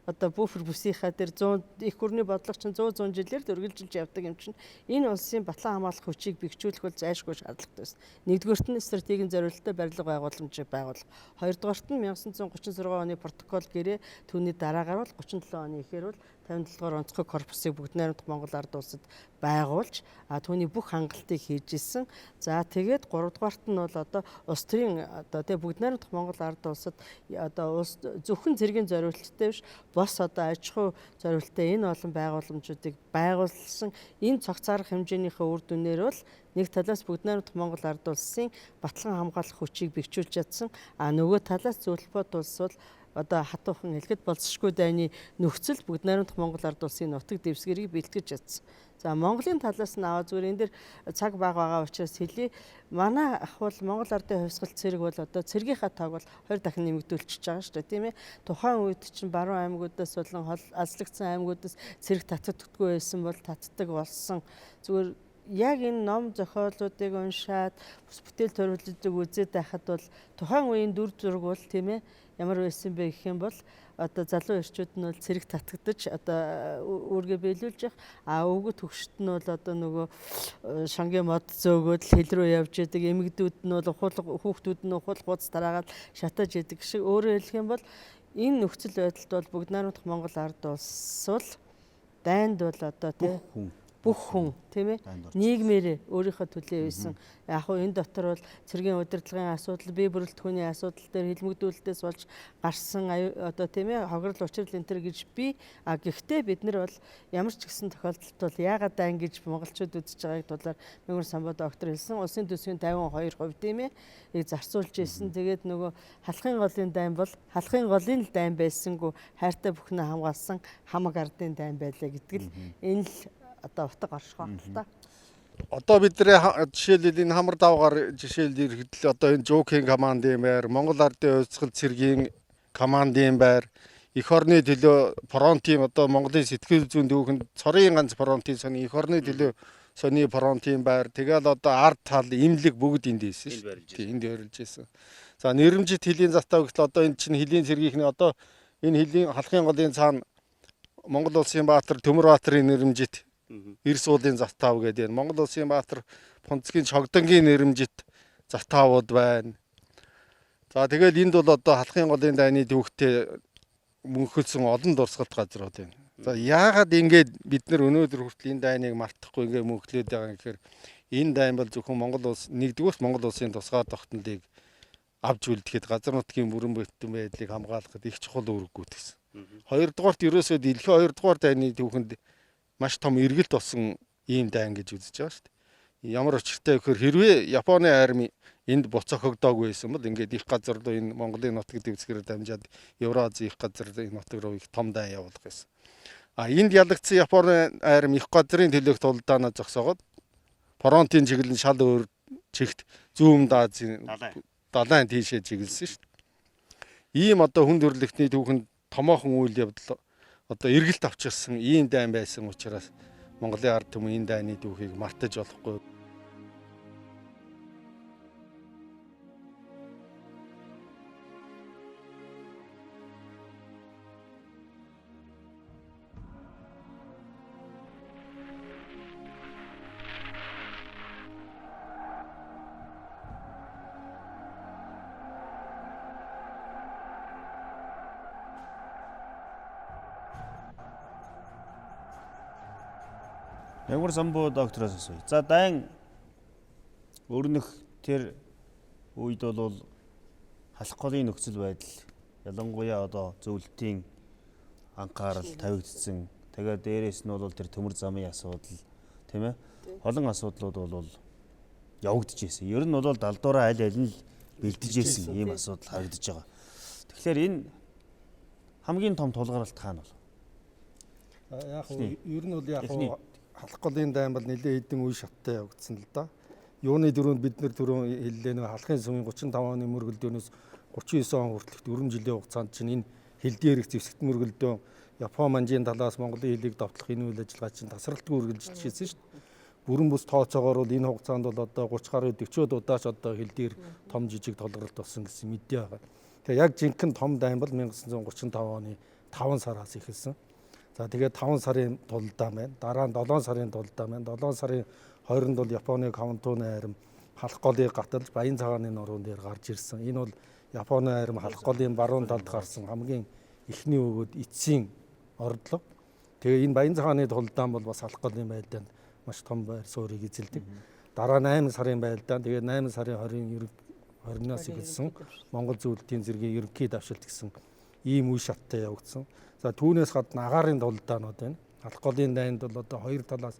одоо буфер бүсийнхаа дээр 100 их хүрний бодлого чинь 100 жилээр дөрвөлжилж явдаг юм чинь энэ улсын батлан хамгаалах хүчийг бэхжүүлэх бол зайлшгүй шаардлагатай байсан. Нэгдүгээрт нь стратегийн зориулалттай барилга байгууламжийг байгуулах. Хоёрдугаарт нь 1936 оны протокол гэрээ түүний дараагаар бол 37 оны эхээр бол 57 дугаар онцгой корпусыг бүгд найрамдах Монгол ард улсад байгуулж түүний бүх хангалтыг хийж исэн. За тэгээд 3 дугаарт нь бол одоо улс төрийн одоо тэг бүгд найрамдах Монгол ард улсад одоо улс зөвхөн цэргийн зориулалттай биш бос одоо аж ахуй зориулалттай энэ олон байгууламжуудыг байгуулсан энэ цогц арга хэмжээнийхээ үр дүнээр бол нэг талаас бүгд найрамдах Монгол ард улсын батлан хамгаалах хүчийг бэхжүүлж чадсан. Нөгөө талаас зөвлөлт улс бол одоо хатуухан хэлэхэд болцсошгүй дайны нөхцөл бүгд найрамдах Монгол ард улсын нутаг дэвсгэрийг бэлтгэж чадсан. За Монголын талаас нь аваа зүгээр энэ дэр цаг бага байгаа учраас хэлье. Манай ах бол Монгол ардын хувьсгал цэрэг бол одоо цэргийнхаа тоог бол 2 дахин нэмэгдүүлчихэж байгаа шүү дээ, тийм ээ. Тухайн үед чинь баруун аймагуудаас болон алслагдсан аймагуудаас цэрэг татагддаггүй байсан бол татдаг болсон. Зүгээр яг энэ ном зохиолуудыг уншаад бүтээл төрөлжлөг үзээд байхад бол тухайн үеийн дүр зураг бол тийм ээ ямар байсан бэ гэх юм бол одоо залуу эрчүүд нь бол цэрэг татагдаж одоо үүргээ биелүүлж явах өвгөт хөвгшт нь бол одоо нөгөө шангийн мод зөөгөөд хил рүү явж идэг эмэгдүүд нь бол хүүхдүүд нь ухуул хуудас дараагаад шатаж идэг шиг өөрөөр хэлэх юм бол энэ нөхцөл байдалд бол бүгд найрамдах Монгол ард улс бол дайнд бол одоо тийм бүх хүн тийм ээ Дайнд орж. нийгмээр өөрийнхөө төлөө байсан. Яг хуу энэ дотор бол цэргийн удирдлагын асуудал, бие бүрэлдэхүүний асуудал дээр хэлмэгдүүлэлтээс болж гарсан одоо тийм ээ хохирол учрал энэ төр гэж би гэхдээ бид нар бол ямар ч гэсэн тохиолдолд бол яагаад дайн гэж монголчууд үзэж байгааг тулаар Мөнгөн Самбаа доктор хэлсэн улсын төсвийн 52% тийм ээ зарцуулж ирсэн. Тэгээд нөгөө халахын голын дайн бол халахын голын дайн байсангүй хайртай бүхнээ хамгаалсан хамаг ардын дайн байлаа гэдэг л энэ л одоо утга орших байна л да. Одоо бидний жишээлбэл энэ хамар давгаар жишээлбэл ирэхэд одоо энэ Жуукийн командын байр, Монгол Ардын Ойцгол цэргийн командын байр, эх орны төлөө фронтын одоо Монголын сэтгэл зүйн дүүхэнд цорын ганц фронтын сони эх орны төлөө сони фронтын байр, тэгэл одоо ард тал имлэг бүгд энд ийсэн шүү дээ. Энд өрилж ийсэн. За нэрмжит хөлийн застав гэхэл одоо энэ чинь хөлийн цэргийнхний одоо энэ хөлийн халахын голын цаана Монгол улсын баатар Төмөр баатарын нэрмжит Эрс уулын застав гэдэг. Монгол улсын баатар Фунцгийн Чогдонгийн нэрмжит заставууд байна. За тэгэл энд бол одоо халахын голын дайны төвхтэй мөнхөлсөн олон дурсгалт газрууд байна. За яагаад ингэж бид нар өнөөдөр хүртэл энэ дайныг мартахгүй ингэ мөнхлөөд байгаа юм гэхээр энэ дайн бол зөвхөн Монгол улс нэгдүгээрт Монгол улсын тусгай тогтнолыг авч үлдэхэд газар нутгийн бүрэн бүтэн байдлыг хамгаалахад их чухал үүрэг гүйцэтгэсэн. Хоёрдугаарт ерөөсөө дэлхийн хоёрдугаар дайны төвхөнд маш том эргэлт болсон ийм дайн гэж үзэж байгаа шүү дээ. Ямар учиртай гэхээр хэрвээ Японы арми энд буцахогдоогүй байсан бол ингээд их газар руу энэ Монголын нутаг дэвсгэрээр дамжаад Евразийн их газар энэ нутаг руу их том дайн явуулах байсан. Энд ялагдсан Японы арми их газрын төлөөх тулдаанаа зогсоогоод фронтын чиглэл шал өөр чигт зүүн Азийн далайн тийшээ чиглэсэн шүү дээ. Ийм одоо хүн төрөлхтний түүхэнд томоохон үйл явдал одоо эргэлт авчирсан ийм дайн байсан учраас Монголын ард түмэн энэ дайны түүхийг мартаж болохгүй. Мөнгөн Самбаа доктороос асууя. За дайн өрнөх тэр үед бол халах голын нөхцөл байдал ялангуяа одоо зөвлөлтийн анхаарал тавигдсан. Тэгээд дээрээс нь бол тэр төмөр замын асуудал тийм ээ. Олон асуудлууд бол явагдаж ирсэн. Ер нь бол далдуураа аль аль нь бэлдэж ирсэн ийм асуудал харагдаж байгаа. Тэгэхээр энэ хамгийн том тулгаралт хаана бол? Яг ер нь бол яг халах голын дайн бол нэлээд хэдэн үе шаттай явагдсан л да. Юуны дөрөнд бид нар түрүүн хэллээ нэг халахын сүмийн 35 оны мөргөлдөөнөөс 39 он хүртэлх 4 жилийн хугацаанд чинь энэ хил дээрх зэвсэгт мөргөлдөөн Япон манжийн талаас Монголын хэлийг давтлах энэ үйл ажиллагаа чинь тасралтгүй үргэлжилжсэн шүү дээ. Бүрэн бүс тооцоогоор бол энэ хугацаанд бол одоо 30 гаруй 40-од удаач одоо хил дээр том жижиг толгоролт болсон гэсэн мэдээ байгаа. Тэгээ яг жинхэнэ том дайн бол 1935 оны 5 сараас эхэлсэн. За тэгээд 5 сарын тулдаан байна. Дараа нь 7 сарын тулдаан байна. 7 сарын 20-нд бол Японы Кавантуны арим халах голыг гаталж Баян цагааны нуруунд дээр гарч ирсэн. Энэ бол Японы арим халах голын баруун талд гарсан хамгийн эхний өгөөд эцсийн ордлого. Тэгээ энэ Баян цагааны тулдаан бол бас халах голын байлдаанд маш том байр суурийг эзэлдэг. Дараа 8 сарын байлдаан тэгээд 8 сарын 20-наас эхэлсэн Монгол зөвлөлтийн зэргийн ерөнхий давшилт гэсэн ийм үе шаттай явагдсан. За түүнээс гадна агаарын тулдаанууд байна. Халах голын дайнд бол одоо хоёр талаас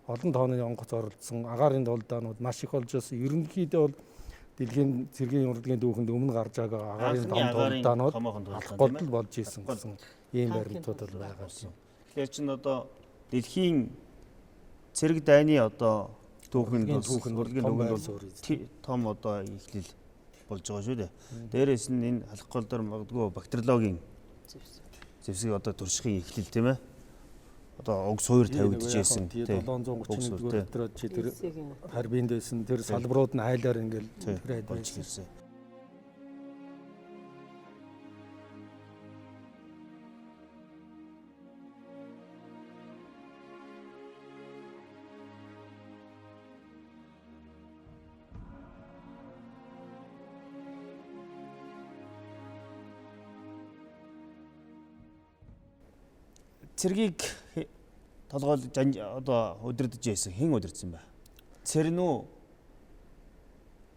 олон тооны онгоц оролцсон агаарын тулдаанууд маш их болж байсан. Ерөнхийдөө бол дэлхийн цэргийн урлагийн дүүхэнд өмнө гарч байгаа агаарын тулдаанууд халах голд л болж исэн гэсэн ийм баримтууд бол байгаа юм. Тэгэхээр чинь одоо дэлхийн цэрэг дайны одоо түүхэнд урлагийн дүүхэнд бол том одоо ихлэл болж байгаа шүү дээ. Дээрээс нь энэ халах гол дээр магадгүй бактериологийн зэвсэг одоо туршихын эхлэл тийм ээ. Одоо уг суур тавигдж байсан тийм 731-р өдрөө чи тэр харбинд байсан тэр салбарууд нь хайлаар ингээл тэрээд болж ирсэн. Цэргийг толгойл одоо удирдах байсан. Хэн удирдсан бэ? Цэрэн үү?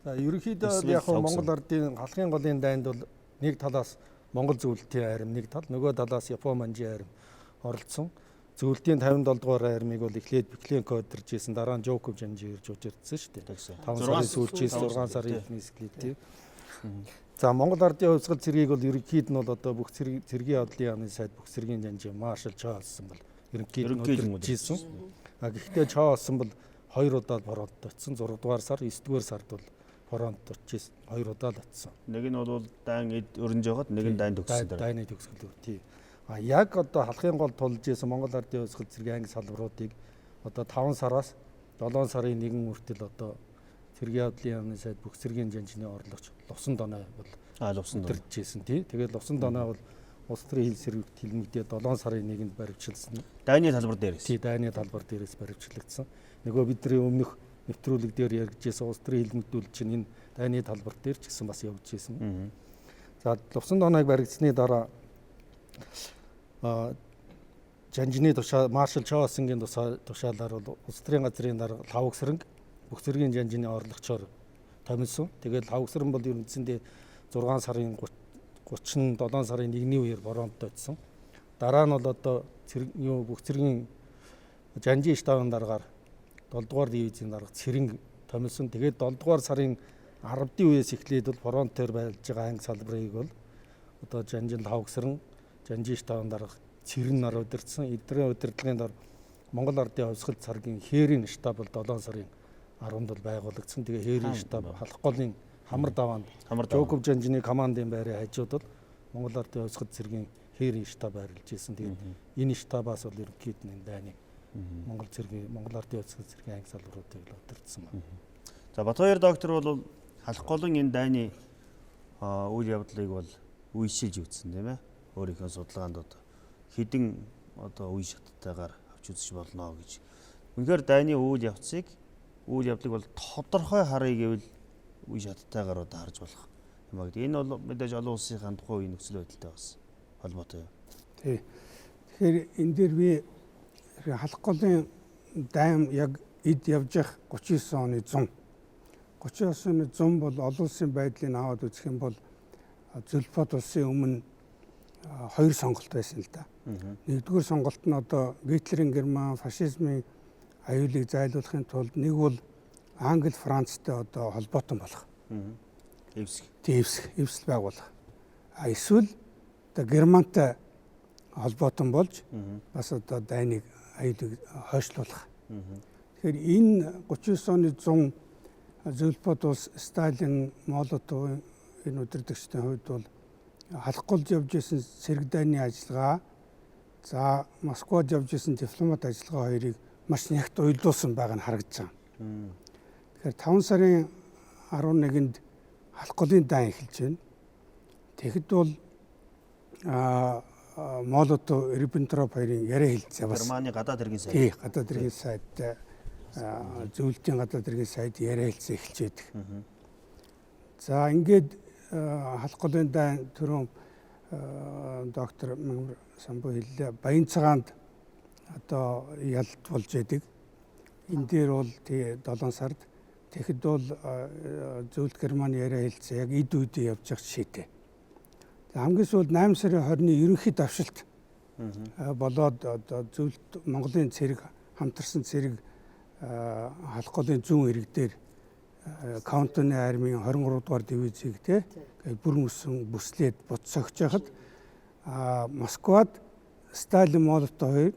За ерөнхийдөө Эсвэл яг хөө логсон. Монгол ардын халахын голын дайнд бол нэг талаас Монгол зөвлөлтийн арим, нэг тал нөгөө талаас Япон манжийн арим оролцсон. Зөвлөлтийн 57 дугаар аримыг бол эхлээд Бекленко удирж ирсэн, дараа нь Жоков Жанжи ирж удирдсан шүү дээ. Тэгсэн. 5 сарын сүүлчээс 6 сарын сарын эхнээс эхлээд тийм. За Монгол ардын хувьсгал цэргийг бол ерөнхийд нь бол одоо бүх цэргийн явдлын яамны сайд бүх цэргийн жанжи маршал Чоо болсон бол ерөнхийд нь удирж ирсэн. А гэхдээ Чоо болсон бол 2 удаа фронт очсон. 6 дугаар сар, 9 дугаар сард бол фронт очиж 2 удаа л очсон. Нэг нь бол дайн эд өрнж явахад нэг нь дайн төгссөн дээр. Дайны төгсгөл тий. А яг одоо халахын гол тулж исэн Монгол ардын хувьсгал цэргийн анги салбаруудыг одоо 5 сараас 7 сарын 1 хүртэл одоо цэргийн явдлын яамны сайд бүх цэргийн жанжны орлогч Лувсан Доной бол Лувсан Доной удирж исэн тий. Тэгээд Лувсан Доной бол улс төрийн хил сэргийгт хэлмэгдээ 7 сарын 1-нд баривчилсан. Дайны талбар дээрээс. Тий, дайны талбар дээрээс баривчлагдсан. Нөгөө бидний өмнөх нэвтрүүлэг дээр яригдчихсэн улс төрийн хэлмэгдүүл чинь энэ дайны талбар дээр ч гэсэн бас явж исэн. За Лувсан Донойг баригдсны дараа жанжны тушаа маршал Чоосынгийн тушаалаар бол улс төрийн газрын дарга Лавгсрэнг бүх цэргийн жанжны орлогчоор томилсон. Тэгээд Лавгсрэн бол ерөнхийдөө 6 сарын 37 сарын 1-ний үеэр боронт очсон. Дараа нь бол одоо бүх цэргийн жанжин штабын дараагаар 7 дугаар дивизийн дарга цэрэн томилсон. Тэгээд 7 дугаар сарын 10-ны үеэс эхлээд бол фронтоор байлж байгаа анги салбарыг бол одоо жанжин Лавгсрэн жанжин штабын дарга цэрэн нар удирдсан. Эдгээрийн удирдлагын дор Монгол ардын хувьсгал царгийн хээрийн штаб бол 7 сарын 10-нд бол байгуулагдсан. Тэгээ хээрийн штаб халах голын хамар даваанд Жоков жанжны командын байрын хажууд бол Монгол ардын хувьсгал цэргийн хээрийн штаб байрлаж ирсэн. Тэгээд энэ штабаас бол ерөнхийд нь дайны Монгол ардын хувьсгал цэргийн анги салбаруудыг удирдсан байна. За Батбаяр доктор бол халах голын энэ дайны үйл явдлыг бол үешилж үзсэн тийм ээ. Өөрийнхөө судалгаанд одоо хэдэн одоо үе шаттайгаар авч үзэж болно гэж. Үнэхээр дайны үйл явдлыг бол тодорхой харъя гэвэл үе шаттайгаар одоо харж болох юм аа гэдэг. Энэ бол мэдээж олон улсынхаа тухайн үеийн нөхцөл байдалтай бас холбоотой юм. Тий. Тэгэхээр энэ дээр би халах голын дайм яг эд явж явах 39 оны 100. 39 оны 100 бол олон улсын байдлыг аваад үзэх юм бол Зөвлөлт улсын өмнө 2 сонголт байсан л да. Нэгдүгээр сонголт нь одоо Гитлерийн Герман фашизмын аюулыг зайлуулахын тулд нэг бол Англи, Францтай одоо холбоотон болох. Эвсэл байгуулах. А эсвэл одоо Германтай холбоотон болж бас одоо дайныг аюулыг хойшлуулах. Тэгэхээр энэ 39 оны 100 Зөвлөлт улс Сталин, Молотовын энэ удирдагчдын хувьд бол халах голж явж исэн цэрэг дайны ажиллагаа, за Москвад явж исэн дипломат ажиллагаа хоёрыг маш нягт уйлдуулсан байгаа нь харагдаж байгаа. Тэгэхээр 5 сарын 11-нд халах голын дай эхэлж байна. Тэгэхэд бол Молотов, Риббентроп хоёрын яриа хэлцээ бас. Германы гадаад хэргийн сайд. Тий, гадаад хэргийн сайдтай зөвлөлтийн гадаад хэргийн сайд яриа хэлцээ эхэлж байдаг. За ингээд халах голын дай түрүүн доктор Самбуу хэллээ. Баян цагаанд одоо ялт болж байдаг. Энэ дээр бол тий 7 сард тэгэхэд бол зөвлөлт Германы яриа хэлцээ яг эд үедээ явж байгаа жишээтэй. Хамгийн сүүлд 8 сарын 20-ны ерөнхий давшилт болоод одоо зөвлөлт Монголын цэрэг хамтарсан цэрэг халах голын зүүн ирэг дээр Каунтоны армийн 23 дугаар дивизийг бүрэн өсөн бүслээд буцсагч хахад Москвад Сталин, Молотов хоёр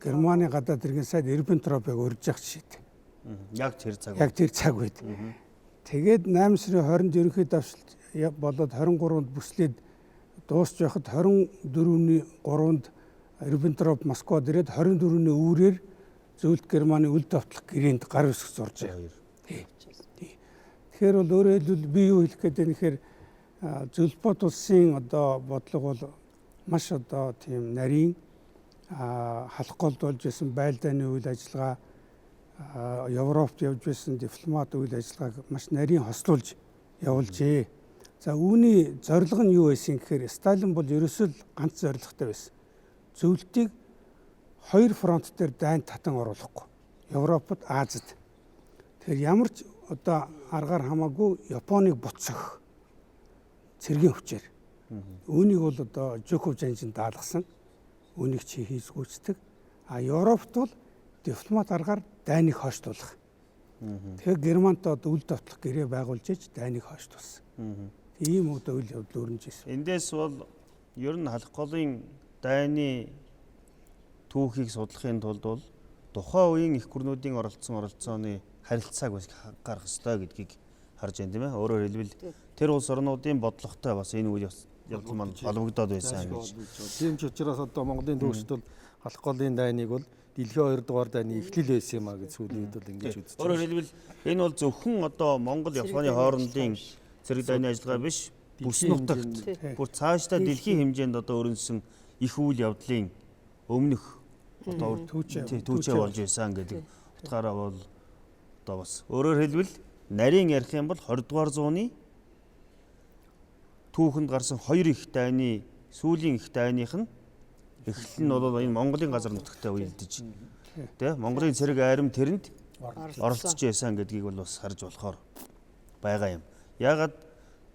Германы гадаад хэргийн сайд Риббентропыг урьж явах жишээтэй. Яг тэр цаг. Яг тэр цаг үед. Тэгээд 8 сарын 20-нд ерөнхий давшилт болоод 23-нд бүслээд дуусч байхад 24-ний 3-нд Риббентроп Москвад ирээд 24-ний үүрээр зөвлөлт Германы үл давтлах гэрээнд гар үсгэж орж байгаа. Тэгэхээр бол өөрөөр хэлбэл би юу хэлэх гээд байна гэхээр Зөвлөлт улсын одоо бодлого бол маш одоо тийм нарийн халах голд болж исэн байлдааны үйл ажиллагаа, Европт явж байсан дипломат үйл ажиллагааг маш нарийн хослуулж явуулжээ. За үүний зорилго нь юу байсан гэхээр Сталин бол ерөөсөө ганц зорилготой байсан. Зөвлөлтийг хоёр фронт дээр дайнд татан оруулахгүй. Европод, Азид. Тэгэхээр ямар ч одоо аргаар хамаагүй Японыг буцсах цэргийн хүчээр. Үүнийг бол одоо Жоков Жанжин даалгасан. Үүнийг чи хийж гүйцэтгэв. А Европт бол дипломат аргаар дайныг хойшлуулах. Тэгэхээр Германд одоо үл давтлах гэрээ байгуулж иж дайныг хойшлуулсан. Ийм одоо үйл явдал өрнөж ирсэн. Эндээс бол ер нь халах голын дайны түүхийг судлахын тулд бол тухайн үеийн их гүрнүүдийн оролцооны харилцааг бас гаргах ёстой гэдгийг харж байна тийм ээ. Өөрөөр хэлбэл тэр улс орнуудын бодлоготой бас энэ үйл явдал маань холбогдоод байсан гэж. Тийм ч учраас одоо Монголын төвчд бол халах голын дайныг бол дэлхийн 2 дугаар дайны эхлэл байсан юм а гэж сүүлийн үед бол ингэж үзэж байна. Өөрөөр хэлбэл энэ бол зөвхөн одоо Монгол Японы хоорондын цэрэг дайны ажиллагаа биш, бүс нутагт бүр цаашдаа дэлхийн хэмжээнд одоо өрнөсөн их үйл явдлын өмнөх одоо түүчээ болж байсан гэдэг утгаараа бол одоо бас өөрөөр хэлбэл нарийн ярих юм бол 20 дугаар зууны түүхэнд гарсан хоёр их дайны сүүлийн их дайных нь эхлэл нь бол энэ Монголын газар нутагтай уялдаж тий Монголын цэрэг айрам тэрэнд оролцож байсан гэдгийг бол бас харж болохоор байгаа юм. Ягаад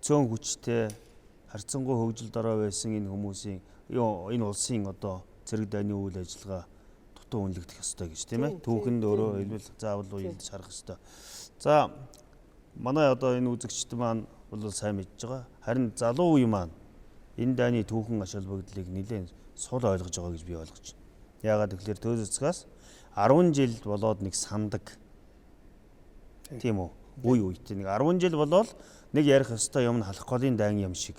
цөөн хүчтэй харьцангуй хөгжилд ороо байсан энэ хүмүүсийн энэ улсын одоо цэрэг дайны үйл ажиллагаа дутуу үнэлэгдэх ёстой гэж тийм ээ. Түүхэнд өөрөө хэлбэл заавал уялдаж харах ёстой. За манай одоо энэ үзэгчд маань бол сайн мэдж байгаа. Харин залуу үе маань энэ дайны түүхэн аш холбогдлыг нэлээд сул ойлгож байгаа гэж би ойлгож байна. Яагаад гэвэл төөс цэцгээс 10 жил болоод нэг сандаг. Тийм үү? Үе нэг 10 жил болоод нэг ярих ёстой юм нь халах голын дайн юм шиг.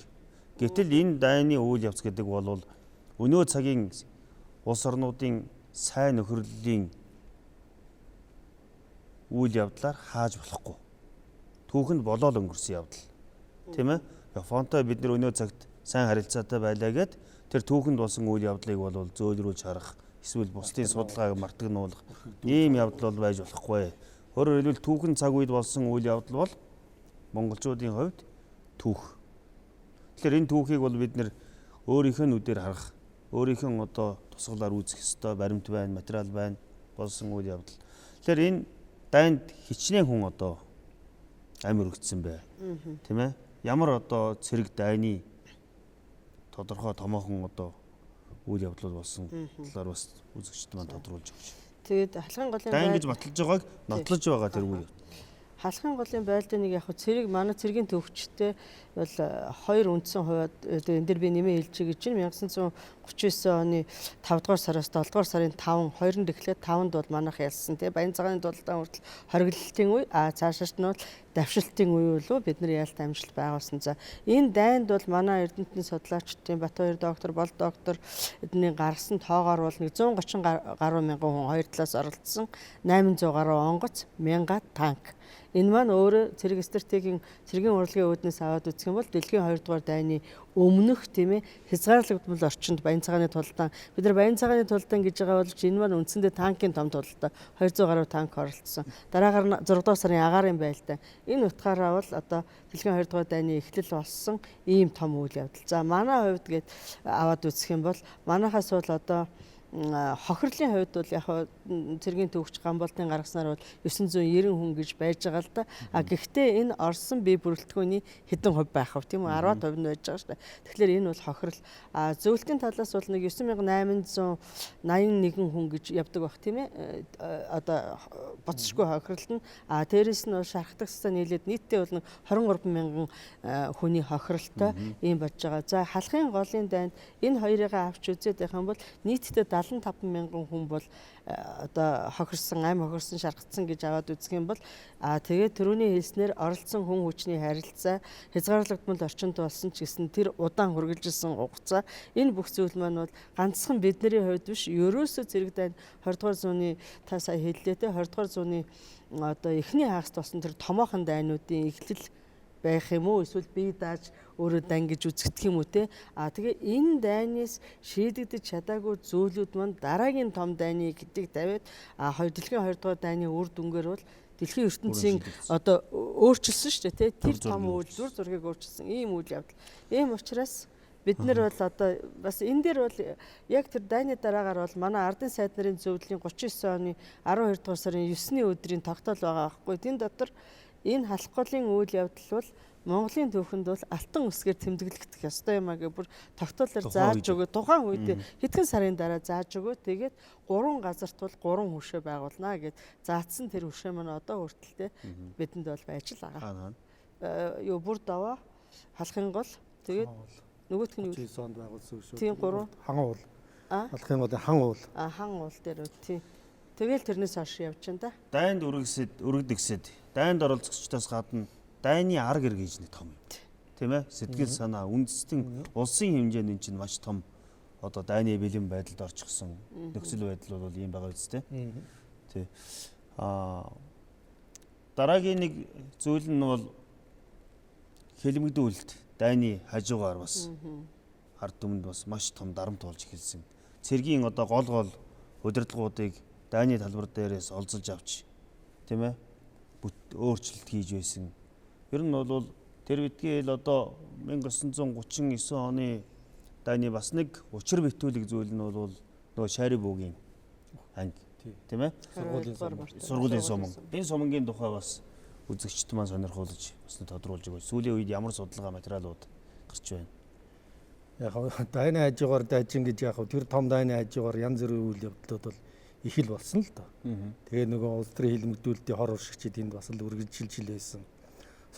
Гэтэл энэ дайны үйл явц гэдэг бол өнөө цагийн улс орнуудын сайн нөхөрлөлийн үйл явдлаар хааж болохгүй. Түүхэнд болоод өнгөрсөн явдал. Тийм ээ? Японтой бид нар өнөө цагт сайн харилцаатай байлаа гэд тэр түүхэнд болсон үйл явдлыг бол зөөлрүүлж харах, эсвэл бусдын судалгааг мартагнуулах ийм явдал бол байж болохгүй. Өөрөөр хэлбэл түүхэн цаг үед болсон үйл явдал бол монголчуудын хувьд түүх. Тэгэхээр энэ түүхийг бол бид нэр өөрийнхөө нүдээр харах, өөрийнхөө одоо тусгалаар үзэх ёстой, баримт байна, материал байна болсон үйл явдал. Тэгэхээр энэ дайнд хичнээн хүн одоо амир өгцсөн бай. Тийм ээ? Ямар одоо цэрэг дайны тодорхой томоохон одоо үйл явдлууд болсон талаар бас үзэгчд маань тодруулж өгч. Тэгээд халахын голын дайн гэж баталж байгааг нотлож байгаа тэр үйл явдал. Халахын голын байлдаа нэг яг цэрэг манай цэргийн төвчтэй бол хоёр үндсэн хувиад энэ дэр би нэмээ хэлж гэж байна. 1939 оны 5 дугаар сараас 7 дугаар сарын 5 2-нд эхлээд 5-нд бол манайх ялсан тий Баян цагааны дулаан хүртэл хориглолтын үе цаашааш нь бол давшилтын үе болов бид нар яалт амжилт байгуулсан. За энэ дайнд бол манай эрдэмтний судлаачдын Батбаяр доктор, Бол доктор эдний гаргасан тоогоор бол 130 гаруй мянган хүн хоёр талаас оролцсон. 800 гаруй онгоц, 1000 танк. Энэ маань өөрөө цэрэг стратегийн цэргийн урлагийн үүднээс аваад үзэх юм бол дэлхийн 2 дугаар дайны өмнөх тийм ээ хязгаарлагдмал орчинд Баян цагааны тулдаан бид нар Баян цагааны тулдаан гэж байгаа бол энэ маань үндсэндээ танкын том тулдаан 200 гаруй танк оролцсон. Дараагаар 6 дугаар сарын агарын байлдаа энэ утгаараа бол одоо дэлхийн 2 дугаар дайны эхлэл болсон ийм том үйл явдал. За манай хувьд гээд аваад үзэх юм бол манайхаас бол одоо хохирлын хувьд бол яг цэргийн төвөгч Гамболтын гаргаснаар бол 990 хүн гэж байж байгаа л да. Гэхдээ энэ орсон бие бүрэлдэхүүний хэдэн хувь байх вэ? Тийм үү? 10% нь байж байгаа шүү дээ. Тэгэхээр энэ бол хохирол. Зөвлөлтийн талаас бол нэг 9881 хүн гэж явдаг байх тийм ээ. Одоо буцшгүй хохиролт нь. Дээрээс нь бол шархдаг цэцаа нийлээд нийтдээ бол 23 мянган хүний хохиролтой ийм болж байгаа. За халахын голын дайнд энэ хоёрыг авч үзээд байх юм бол нийтдээ 75 мянган хүн бол одоо хохирсон, ам хохирсон, шархацсан гэж аваад үзэх юм бол тэгээд түрүүний хэлснээр оролцсон хүн хүчний харилцаа хязгаарлагдмал орчинд болсон ч гэсэн тэр удаан хүргэлжилсэн хугацаа энэ бүх зүйл маань бол ганцхан бидний хувьд биш ерөөсөө цэрэг дайнд 20 дугаар зууны та сая хэллээ те 20 дугаар зууны одоо эхний хагас болсон тэр томоохон дайнуудын эхлэл байх юм уу эсвэл бие дааж өөрөө дан гэж үзэгдэх юм уу те тэгээ энэ дайнаас шийдэгдэж чадаагүй зүйлүүд маань дараагийн том дайны гэдгийг тавиад дэлхийн 2 дугаар дайны үр дүнгээр бол дэлхийн ертөнцийн одоо өөрчилсөн шүү дээ те тэр том үйл зургийг өөрчилсөн ийм үйл явдал. Ийм учраас Бид нар бол одоо бас энэ дээр бол яг тэр дайны дараагаар бол манай ардын сайд нарын зөвлөлийн 39 оны 12 дугаар сарын 9-ний өдрийн тогтоол байгаа байхгүй. Тэн дотор энэ халах голын үйл явдал бол Монголын түүхэнд бол алтан үсгээр тэмдэглэгдэх ёстой юм аа гэж бүр тогтоолоор зааж өгөө. Тухайн үед хэдхэн сарын дараа зааж өгөө. Тэгээд 3 газарт бол 3 хөшөө байгуулнаа гэд заацсан тэр хөшөө маань одоо хүртэлтэй бидэнд бол байж л байгаа. Юу бүр даваа халахын гол тэгээд нөгөөх нь юу 39 онд байгуулсан шүү. Тийм 3 хан уул. Халахын голын хан уул. Хан уул дээр тийм. Тэгэл тэрнээс хойш явж байна да. Дайнд өргөдөгсөд дайнд оролцогчдоос гадна дайны арга гэр гэж нэг том юм. Тийм ээ? Сэтгэл санаа, үндэстэн улсын хэмжээнд энэ чинь маш том одоо дайны бэлэн байдалд орчихсон нөхцөл байдал бол ийм байгаа үстэй. Тий. Дараагийн нэг зүйл нь бол хэлмэгдүүлэлт дайны хажуугаар бас ард түмэнд бас маш том дарамт болж эхэлсэн. Цэргийн одоо гол удирдлагуудыг дайны талбар дээрээс олзолж авч тийм ээ өөрчлөлт хийж байсан. Ер нь бол тэр бидгийн хэл одоо 1939 оны дайны бас нэг учир битүүлэг зүйл нь бол нөгөө Шари буугийн анги тийм ээ сургуулийн суман. Энэ сумангийн тухай бас үзэгчд маань сонирхуулж бас тодруулж өгөө. Сүүлийн үед ямар судалгаа материалууд гарч байна. Яг дайны хажуугаар дайчин гэж яг тэр том дайны хажуугаар янз бүрийн үйл явдлууд бол их л болсон л доо. Тэгээ нөгөө улс төрийн хэлмэгдүүлэлтийн хор уршигчид энд бас л үргэлжилж байсан.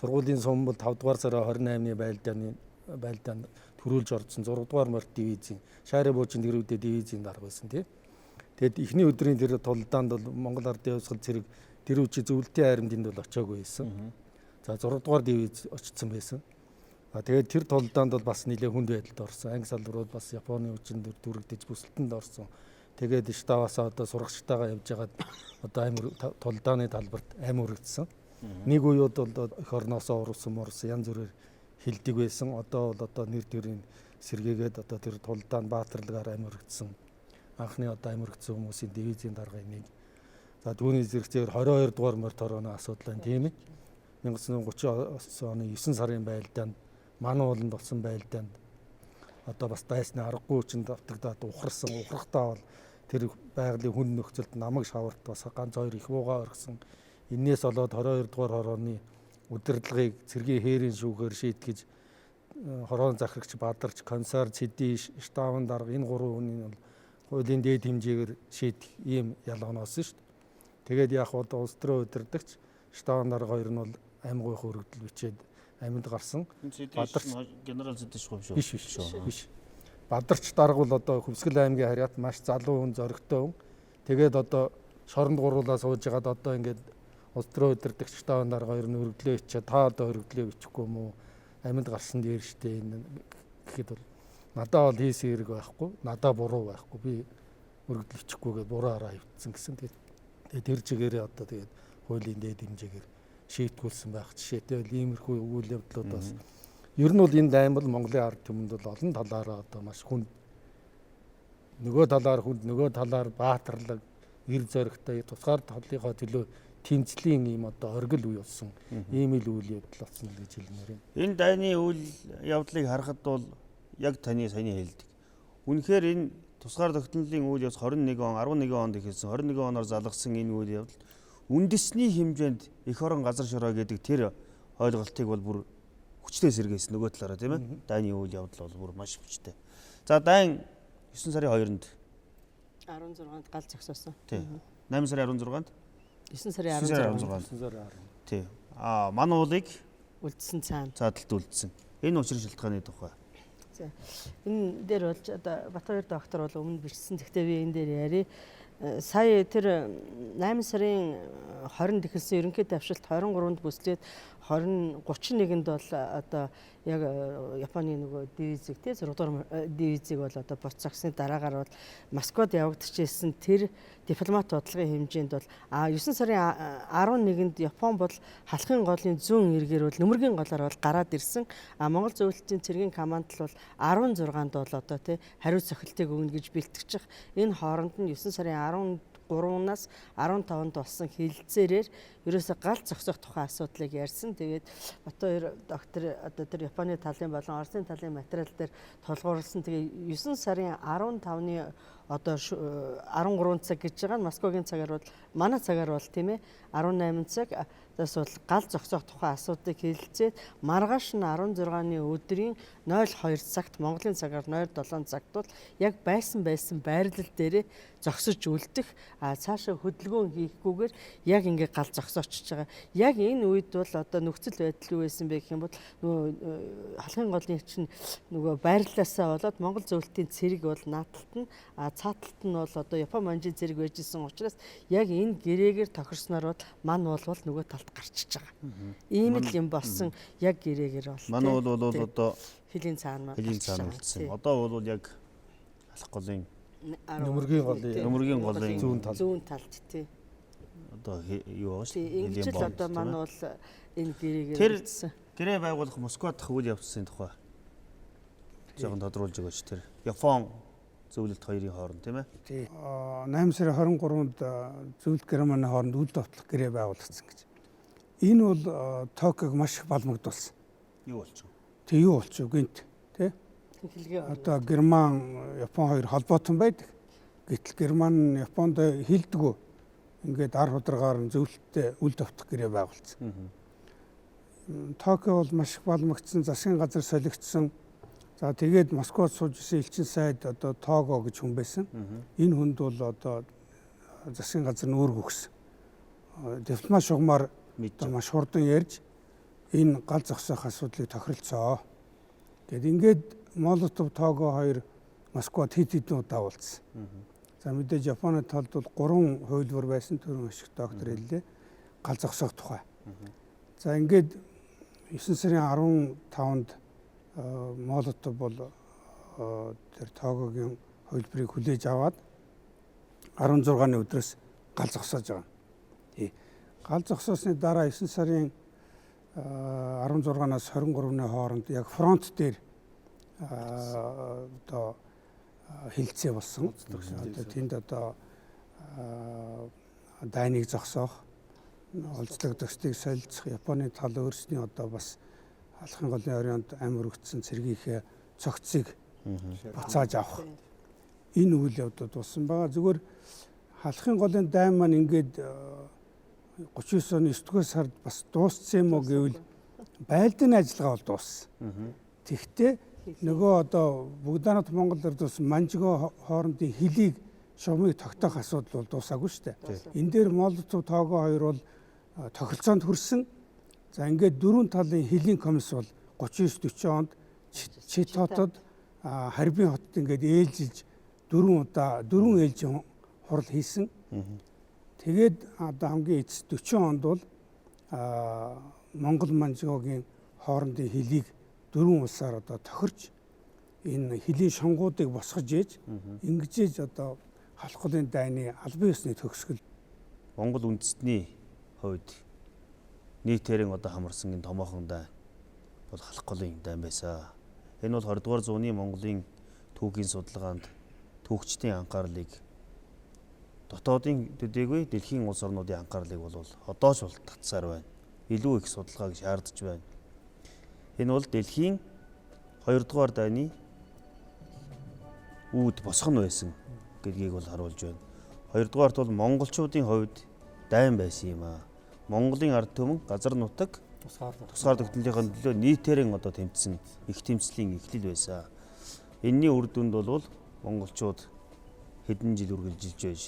Сургуулийн сум бол 5 дугаар сарын 28-ны байлдаанд төрүүлж орсон 6 дугаар март дивизийн Шари буучин тэр үедээ дивизийн дарга байсан тийм. Тэгэд эхний өдрийн тэр тулдаанд бол Монгол Ардын Хувьсгал цэрэг тэр үчи зөвлөлтийн хайрамданд бол очиагүй байсан. За 6 дугаар дивиз очсон байсан. Тэгээд тэр тулдаанд бол бас нэлээд хүнд байдалд орсон. Анги салбарууд бас Японы хүчин дүрэгдэж бүсэлтэнд орсон. Тэгээд штабаас одоо сурагчтайгаа явж байгаад одоо амир тулдааны талбарт амь өргөдсөн. Нэг үед бол эх орноосоо урсан янз бүрээр хилдэг байсан. Одоо бол одоо нэр төрийн сэргээгээд одоо тэр тулдаан баатарлагаар амь өргөдсөн. Анхны одоо амь өргөдсөн хүмүүсийн дивизийн даргын нэг. За түүний зэрэгцээр 22 дугаар морьт орооны асуудал байна тийм ээ. 1930 оны 9 сарын байлдаанд манай ууланд болсон байлдаанд одоо бас дайсны аргагүй чинь давтагдаад ухрахтаа бол тэр байгалийн хүн нөхцөлд намаг шаварт бас ганц 2 их бууга оргисон. Иннээс болоод 22 дугаар хорооны удирдлагыг цэргийн хээрийн шүүхээр шийтгэж хороон захирагч Бадарч, Консар, Цэди, штабын дарга энэ 3 хүний бол хуулийн дээд хэмжээгээр шийдэх ийм ялгааноос шүү дээ. Тэгээд яг одоо улс төрийн удирдагч штабын дарга 2 нь бол аймгүйх өргөдөл бичээд амьд гарсан. Бадарч генерал Зэдэшгүй шүү. Биш. Бадарч дарга бол одоо Хөвсгөл аймгийн харьяат маш залуу хүн, зоригтой хүн. Тэгээд одоо шоронд гуруулаа сууж хагаад одоо ингээд улс төрийн удирдагч штабын дарга 2 нь өргөдлөө ичээ та одоо өргөдлөө бичихгүй юм уу? Амьд гарсан дээр штэ энэ гэхэд бол надад бол хийсэн хэрэг байхгүй, надад буруу байхгүй. Би өргөдөл бичихгүйгээ бурууаараа хөвцсөн гэсэн. Тэгээд тэр чигээрээ одоо тэгээд хуулийн дээд хэмжээгээр шийтгүүлсэн байх жишээтэй бол иймэрхүү үйл явдлууд бас ер нь бол энэ дайм бол Монголын ард түмэнд бол олон талаараа одоо маш хүнд нөгөө талаар баатарлаг эр зоригтой тусгаар толлынхоо төлөө тэмцлийн ийм одоо оргил үе болсон ийм л үйл явдал болсон гэж хэлмээр юм. Энэ дайны үйл явдлыг харахад бол яг таны саяны хэлдэг. Үнэхээр энэ тусгаар тогтнолын үйл явц 11 онд эхэлсэн 21 оноор залгасан энэ үйл явдал үндэсний хэмжээнд эх орон газар шороо гэдэг тэр ойлголтыг бол бүр хүчтэй сэргээсэн нөгөө талаараа тийм ээ. Дайны үйл явдал бол бүр маш хүчтэй. За дайн 9 сарын 2-нд 16-нд гал зогсоосон. Тийм. 8 сарын 16-нд 9 сарын 16-нд. Тийм. Манай уулыг үлдсэн цаана. цаадалд үлдсэн. Энэ учрын шалтгааны тухай. За. Энэ дээр болж одоо Батбаяр доктор бол өмнө бичсэн. Гэхдээ би энэ дээр яриа. Сая тэр 8 сарын 20-нд эхэлсэн ерөнхий давшилт 23-нд бүслээд 31-нд бол одоо яг Японы нөгөө дивизийг тий 6 дугаар дивизийг бол одоо буцаагсны дараагаар бол Москвад явагдчихсэн тэр дипломат бодлогын хэмжээнд бол 9 сарын 11-нд Япон бол халахын голын зүүн эргээр бол нөмөргийн голоор бол гараад ирсэн. Монгол зөвлөлтийн цэргийн команд бол 16-нд бол одоо тий хариу цохилтыг өгнө гэж бэлтгэж байгаа. Энэ хооронд нь 9 сарын 13-наас 15-нд болсон хилцээрээр ерөөсө гал зогсоох тухай асуудлыг ярьсан. Тэгээд Батбаяр доктор одоо тэр Японы талын болон Оросын талын материал дээр тулгуурласан. Тэгээ 9 сарын 15-ны одоо 13 цаг гэж байгаа нь Москвагийн цагаар бол манай цагаар бол тийм ээ 18 цаг бас бол гал зогсоох тухай асуудыг хэлэлцээд маргааш нь 16-ны өдрийн 02 цагт Монголын цагаар 07 цагт бол яг байсан байрлал дээрээ зогсож үлдэх цаашаа хөдөлгөөн хийхгүйгээр яг ингээ гал зогсоочж байгаа. Яг энэ үед бол одоо нөхцөл байдал юу байсан бэ гэх юм бол нөгөө халахын голын чинь нөгөө байрлалаасаа болоод Монгол зөвлөлтийн цэрэг бол нааталт нь цааталт нь бол одоо Япон манжийн цэрэг байж исэн учраас яг энэ гэрээгээр тохирсноор бол мань бол нөгөө талд гарчиж байгаа. Ийм л юм болсон яг гэрээгээр бол. Манай бол одоо хилийн цаана үлдсэн. Одоо бол яг халах голын Нөмөргийн голын зүүн талд тий. Одоо юу байгаа шүү. Ингэж л одоо манай бол энэ гэрээгээр үлдсэн. Гэрээ байгуулах Москва дахь үйл явцын тухай жоохон тодруулж өгөөч тэр. Япон зөвлөлт хоёрын хооронд тийм ээ. Тий. 8 сарын 23-нд зөвлөлт Германы хооронд үйл давтлах гэрээ байгуулагдсан гэж. Энэ бол Токиог маш их балмагдуулсан. Юу болчих вэ? Тэг юу болчих вэ гэнт тий? Одоо Герман, Япон хоёр холбоотон байдаг. Гэтэл Герман нь Японд хилдэггүй. Ингээд ар хударгаар нь зөвлөлттэй үйл давтах гэрээ байгуулсан. Токио бол маш их балмагдсан, засгийн газар солигдсон. За тэгээд Москвад сууж исэн элчин сайд одоо Того гэж хүн байсан. Энэ хүнд бол одоо засгийн газар нь үүрэг өгсөн. Дипломат шугамар маш хурдан ярьж энэ гал зогсоох асуудлыг тохиролцоо. Тэгэд ингээд Молотов Того хоёр Москвад хэдэн удаа уулзсан. За мэдээж Японы талд бол 3 хувилбар байсан төрөн ашиг доктор хэллээ. Гал зогсоох тухай. За ингээд 9 сарын 15-нд Молотов бол тэр Тогогийн хувилбарыг хүлээж аваад 16-ны өдрөөс гал зогсоож байгаа. Тий. Гал зогсоосны дараа 9 сарын 16-наас 23-ны хооронд яг фронт дээр одоо хилцээ болсон. Одоо тэнд одоо дайныг зогсоох, олзлог төстийг солилцох, Японы тал өөрсний одоо бас халахын голын оройнд амь өргөцсөн цэргийнхээ цогцыг буцааж авах. Энэ үйл явдал болсон байгаа. Зүгээр халахын голын дайн маань ингээд 39 оны 9-р сард бас дууссан юм уу гэвэл байлдааны ажиллагаа бол дууссан. Тэгвэл нөгөө одоо Бүгданат Монгол эрдэнэс Манжигоо хоорондын хилийг шугамыг тогтоох асуудал бол дуусаагүй шүү дээ. Энэ дээр Молотов Того хоёр бол тохиролцоонд хүрсэн. За ингээд дөрвөн талын хилийн комисс бол 39-40 онд Чит хотод Харбин хотод ингээд ээлжилж дөрвөн ээлжийн хурал хийсэн. Тэгээд одоо хамгийн эцэс 40 онд бол Монгол Манжигоогийн хоорондын хилийг дөрвөн улсаар одоо тохирч энэ хилийн шонгуудыг босгож ээж ингэж одоо халах голын дайны албан ёсны төгсгөл Монгол үндэстний хувьд нийтээрэн одоо хамарсан энэ томоохон дайн бол халах голын дайн байсан. Энэ бол 20 дугаар зууны Монголын түүхийн судалгаанд түүхчдийн анхаарлыг дотоодын төдийгүй дэлхийн улс орнуудын анхаарлыг бол одоо ч татсаар байна. Илүү их судалгааг шаардж байна. Энэ бол дэлхийн 2 дугаар дайны үүд босгон байсан гэдгийг бол харуулж байна. 2 дугаарт бол монголчуудын хувьд дайн байсан юм аа. Монголын ард түмэн газар нутаг тусгаар тогтнолынхаа төлөө нийтээрэн одоо тэмцсэн их тэмцлийн эхлэл байсан. Энэний үр дүнд бол монголчууд хэдэн жил үргэлжилж байж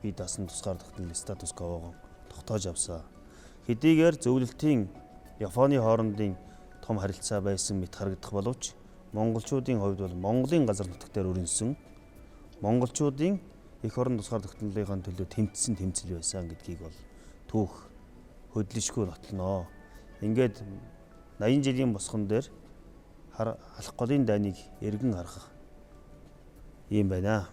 бие даасан тусгаар тогтнолын статус квогоо тогтоож авсан. Хэдийгээр зөвлөлтийн Японы хоорондын том харилцаа байсан мэт харагдах боловч монголчуудын хувьд бол Монголын газар нутаг дээр өрнөсөн монголчуудын эх орон тусгаар тогтнолынхаа төлөө тэмцсэн тэмцэл байсан гэдгийг бол түүх хөдлөшгүй нотлоноо. Ингээд 80 жилийн босгон дээр халах голын дайныг эргэн харах юм байна.